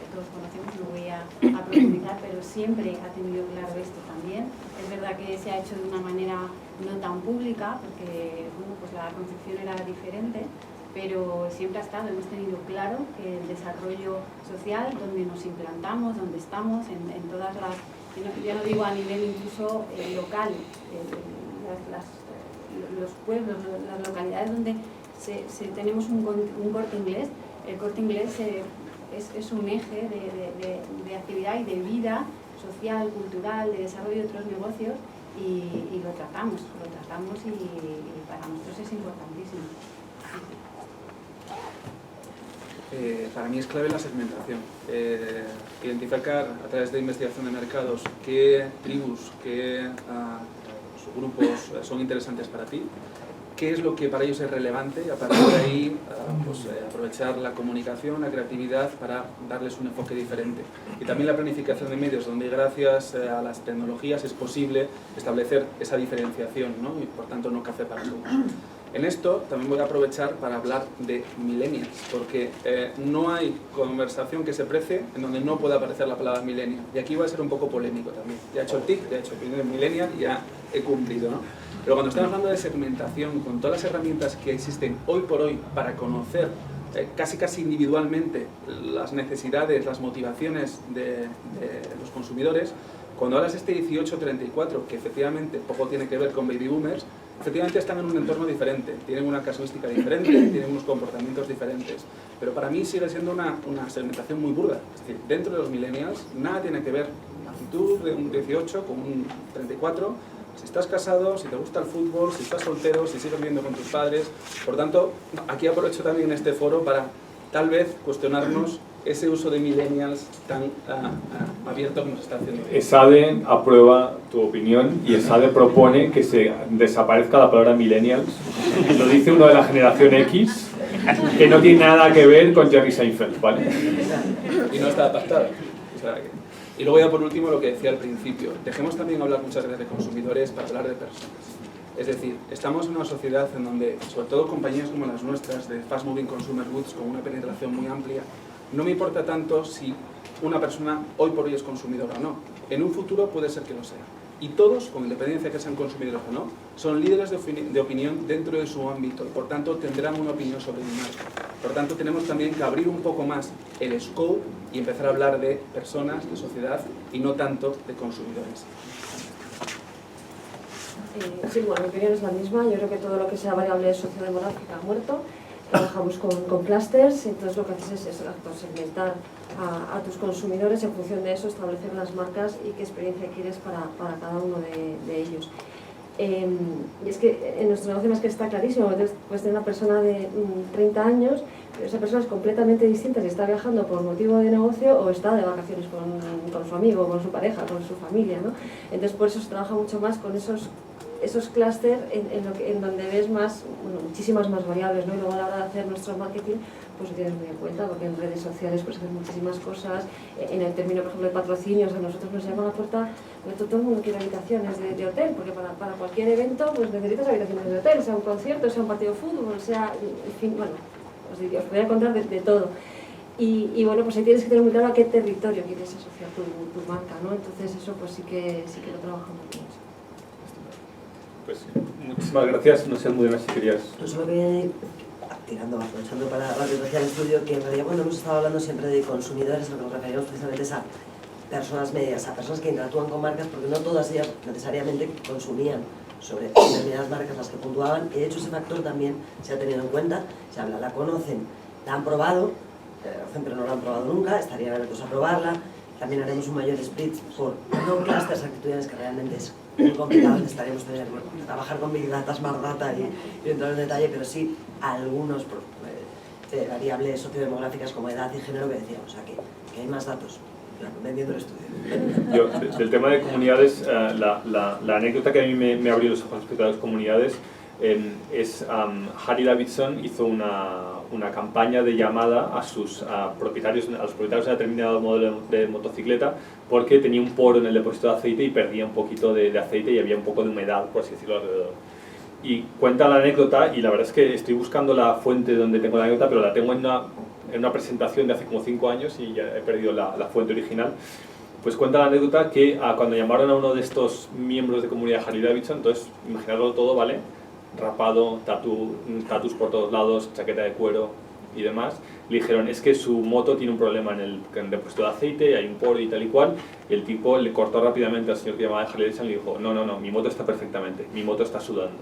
todos conocemos, no voy a profundizar, pero siempre ha tenido claro esto también. Es verdad que se ha hecho de una manera no tan pública, porque bueno, pues la concepción era diferente, pero siempre ha estado, hemos tenido claro que el desarrollo social, donde nos implantamos, donde estamos, en todas las, yo no digo a nivel incluso local, los pueblos, las localidades donde tenemos un Corte Inglés, el Corte Inglés es un eje de actividad y de vida social, cultural, de desarrollo de otros negocios y lo tratamos y para nosotros es importantísimo. Para mí es clave la segmentación. Identificar a través de investigación de mercados qué tribus, qué subgrupos son interesantes para ti, qué es lo que para ellos es relevante y a partir de ahí aprovechar la comunicación, la creatividad para darles un enfoque diferente. Y también la planificación de medios, donde gracias a las tecnologías es posible establecer esa diferenciación, ¿no? Y por tanto no café para todos. En esto también voy a aprovechar para hablar de millennials, porque no hay conversación que se precie en donde no pueda aparecer la palabra millennial. Y aquí va a ser un poco polémico también. Ya he hecho el tic, ya he hecho el millennial y ya he cumplido, ¿no? Pero cuando estamos hablando de segmentación, con todas las herramientas que existen hoy por hoy para conocer casi individualmente las necesidades, las motivaciones de los consumidores, cuando hablas de este 18-34, que efectivamente poco tiene que ver con baby boomers, efectivamente están en un entorno diferente, tienen una casuística diferente, tienen unos comportamientos diferentes. Pero para mí sigue siendo una segmentación muy burda. Es decir, dentro de los millennials nada tiene que ver la actitud de un 18 con un 34, si estás casado, si te gusta el fútbol, si estás soltero, si sigues viviendo con tus padres. Por tanto, aquí aprovecho también este foro para tal vez cuestionarnos ese uso de millennials tan abierto que nos está haciendo. ESADE aprueba tu opinión y ESADE propone que se desaparezca la palabra millennials. Lo dice uno de la generación X, que no tiene nada que ver con Jerry Seinfeld, ¿vale? Y no está pactado. O sea, y luego ya por último lo que decía al principio, dejemos también hablar muchas veces de consumidores para hablar de personas. Es decir, estamos en una sociedad en donde, sobre todo compañías como las nuestras, de fast moving consumer goods, con una penetración muy amplia, no me importa tanto si una persona hoy por hoy es consumidora o no. En un futuro puede ser que lo sea. Y todos, con independencia de que sean consumidores o no, son líderes de opinión dentro de su ámbito y por tanto tendrán una opinión sobre mi marca. Por tanto, tenemos también que abrir un poco más el scope y empezar a hablar de personas, de sociedad y no tanto de consumidores. Sí, bueno, mi opinión es la misma. Yo creo que todo lo que sea variable sociodemográfica ha muerto. Trabajamos con clústeres, entonces lo que haces es segmentar a tus consumidores, en función de eso establecer las marcas y qué experiencia quieres para cada uno de ellos. Y es que en nuestro negocio más que está clarísimo, puedes tener una persona de 30 años, pero esa persona es completamente distinta si está viajando por motivo de negocio o está de vacaciones con su amigo, con su pareja, con su familia, ¿no? Entonces por eso se trabaja mucho más con esos clústeres en donde ves más, bueno, muchísimas más variables, ¿no? Y luego a la hora de hacer nuestro marketing, pues lo tienes muy en cuenta, porque en redes sociales puedes hacer muchísimas cosas. En el término, por ejemplo, de patrocinios, a nosotros nos llama a la puerta, todo el mundo quiere habitaciones de hotel, porque para cualquier evento pues necesitas habitaciones de hotel, sea un concierto, sea un partido de fútbol, sea, en fin, bueno, os podría contar de todo. Y bueno, pues ahí tienes que tener muy claro a qué territorio quieres asociar tu marca, ¿no? Entonces eso pues sí que lo trabajamos mucho. Pues muchísimas gracias. No sé, Almudena, si querías... Yo solo quería ir aprovechando para la bibliografía del estudio, que en realidad cuando hemos estado hablando siempre de consumidores, lo que nos referimos precisamente es a personas medias, a personas que interactúan con marcas, porque no todas ellas necesariamente consumían sobre determinadas marcas las que puntuaban, y de hecho ese factor también se ha tenido en cuenta. Se habla, la conocen, la han probado, pero no la han probado nunca, estarían abiertos a probarla. También haremos un mayor split por no clústeres actitudinales, que realmente es muy complicado, estaríamos teniendo que trabajar con Big Data, Smart Data y entrar en detalle, pero sí algunos variables sociodemográficas como edad y género que decíamos, o sea que hay más datos, vendiendo el estudio. Yo, del tema de comunidades, la anécdota que a mí me abrió los ojos respecto a las comunidades, Harley Davidson hizo una campaña de llamada a los propietarios de un determinado modelo de motocicleta porque tenía un poro en el depósito de aceite y perdía un poquito de aceite y había un poco de humedad, por así decirlo, alrededor. Y cuenta la anécdota, y la verdad es que estoy buscando la fuente donde tengo la anécdota, pero la tengo en una presentación de hace como 5 años y ya he perdido la fuente original. Pues cuenta la anécdota que cuando llamaron a uno de estos miembros de comunidad Harley Davidson, entonces imaginarlo todo, ¿vale? Rapado, tatus por todos lados, chaqueta de cuero y demás, le dijeron, es que su moto tiene un problema en el depósito de aceite, hay un poro y tal y cual, y el tipo le cortó rápidamente al señor que llamaba de Harley Davidson y le dijo, no, mi moto está perfectamente, mi moto está sudando.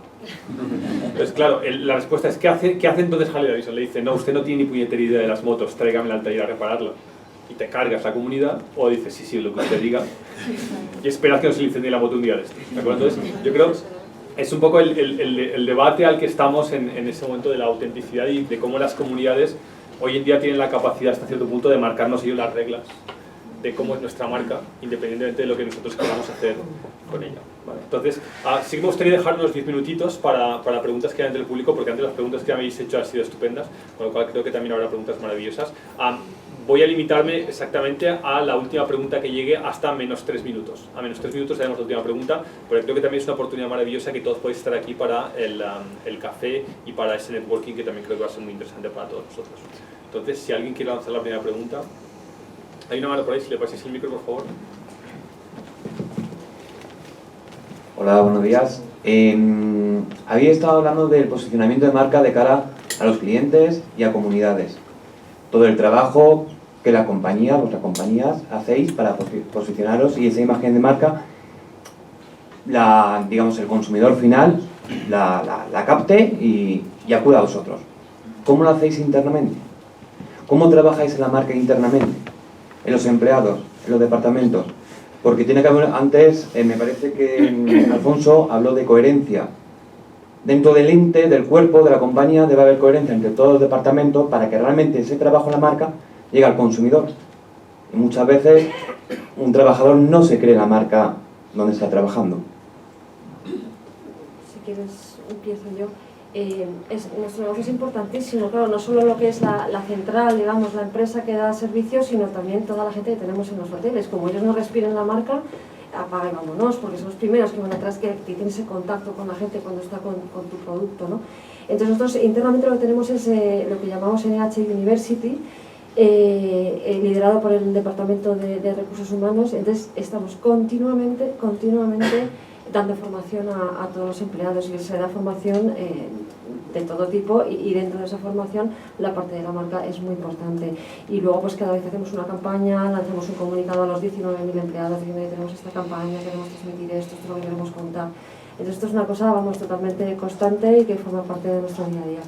Entonces, claro, la respuesta es, ¿qué hace entonces Harley Davidson? Le dice, no, usted no tiene ni puñetera idea de las motos, tráigamela al taller a repararlo. Y te cargas la comunidad, o dices, sí, lo que usted diga, y esperas que no se le incendie la moto un día de esto. ¿De acuerdo? Entonces, yo creo es un poco el debate al que estamos en ese momento de la autenticidad y de cómo las comunidades hoy en día tienen la capacidad hasta cierto punto de marcarnos ellos las reglas de cómo es nuestra marca, independientemente de lo que nosotros queramos hacer con ella. ¿Vale? Entonces, sí que me gustaría dejar unos 10 minutitos para preguntas que hayan del público, porque antes las preguntas que habéis hecho han sido estupendas, con lo cual creo que también habrá preguntas maravillosas. Voy a limitarme exactamente a la última pregunta que llegue hasta menos 3 minutos. A menos 3 minutos haremos la última pregunta, porque creo que también es una oportunidad maravillosa que todos podéis estar aquí para el café y para ese networking que también creo que va a ser muy interesante para todos nosotros. Entonces, si alguien quiere lanzar la primera pregunta, hay una mano por ahí, si le pasáis el micro, por favor. Hola, buenos días. Había estado hablando del posicionamiento de marca de cara a los clientes y a comunidades. Todo el trabajo que la compañía, vuestras compañías, hacéis para posicionaros y esa imagen de marca, digamos, el consumidor final la capte y acuda a vosotros. ¿Cómo lo hacéis internamente? ¿Cómo trabajáis en la marca internamente? En los empleados, en los departamentos. Porque tiene que haber, antes, me parece que Alonso habló de coherencia. Dentro del ente, del cuerpo, de la compañía, debe haber coherencia entre todos los departamentos para que realmente ese trabajo en la marca llegue al consumidor. Y muchas veces un trabajador no se cree la marca donde está trabajando. Si quieres, empiezo yo. Nuestro negocio es importantísimo, claro, no solo lo que es la central, digamos, la empresa que da servicios, sino también toda la gente que tenemos en los hoteles. Como ellos no respiran la marca, apaga y vámonos, porque son los primeros que van atrás, que tienen ese contacto con la gente cuando está con tu producto, ¿no? Entonces nosotros internamente lo que tenemos es lo que llamamos NH University, liderado por el Departamento de Recursos Humanos. Entonces estamos continuamente dando formación a todos los empleados, y se da formación de todo tipo, y dentro de esa formación la parte de la marca es muy importante. Y luego pues cada vez hacemos una campaña, lanzamos un comunicado a los 19.000 empleados diciendo que tenemos esta campaña, queremos transmitir esto es lo que queremos contar. Entonces esto es una cosa, vamos, totalmente constante y que forma parte de nuestro día a día.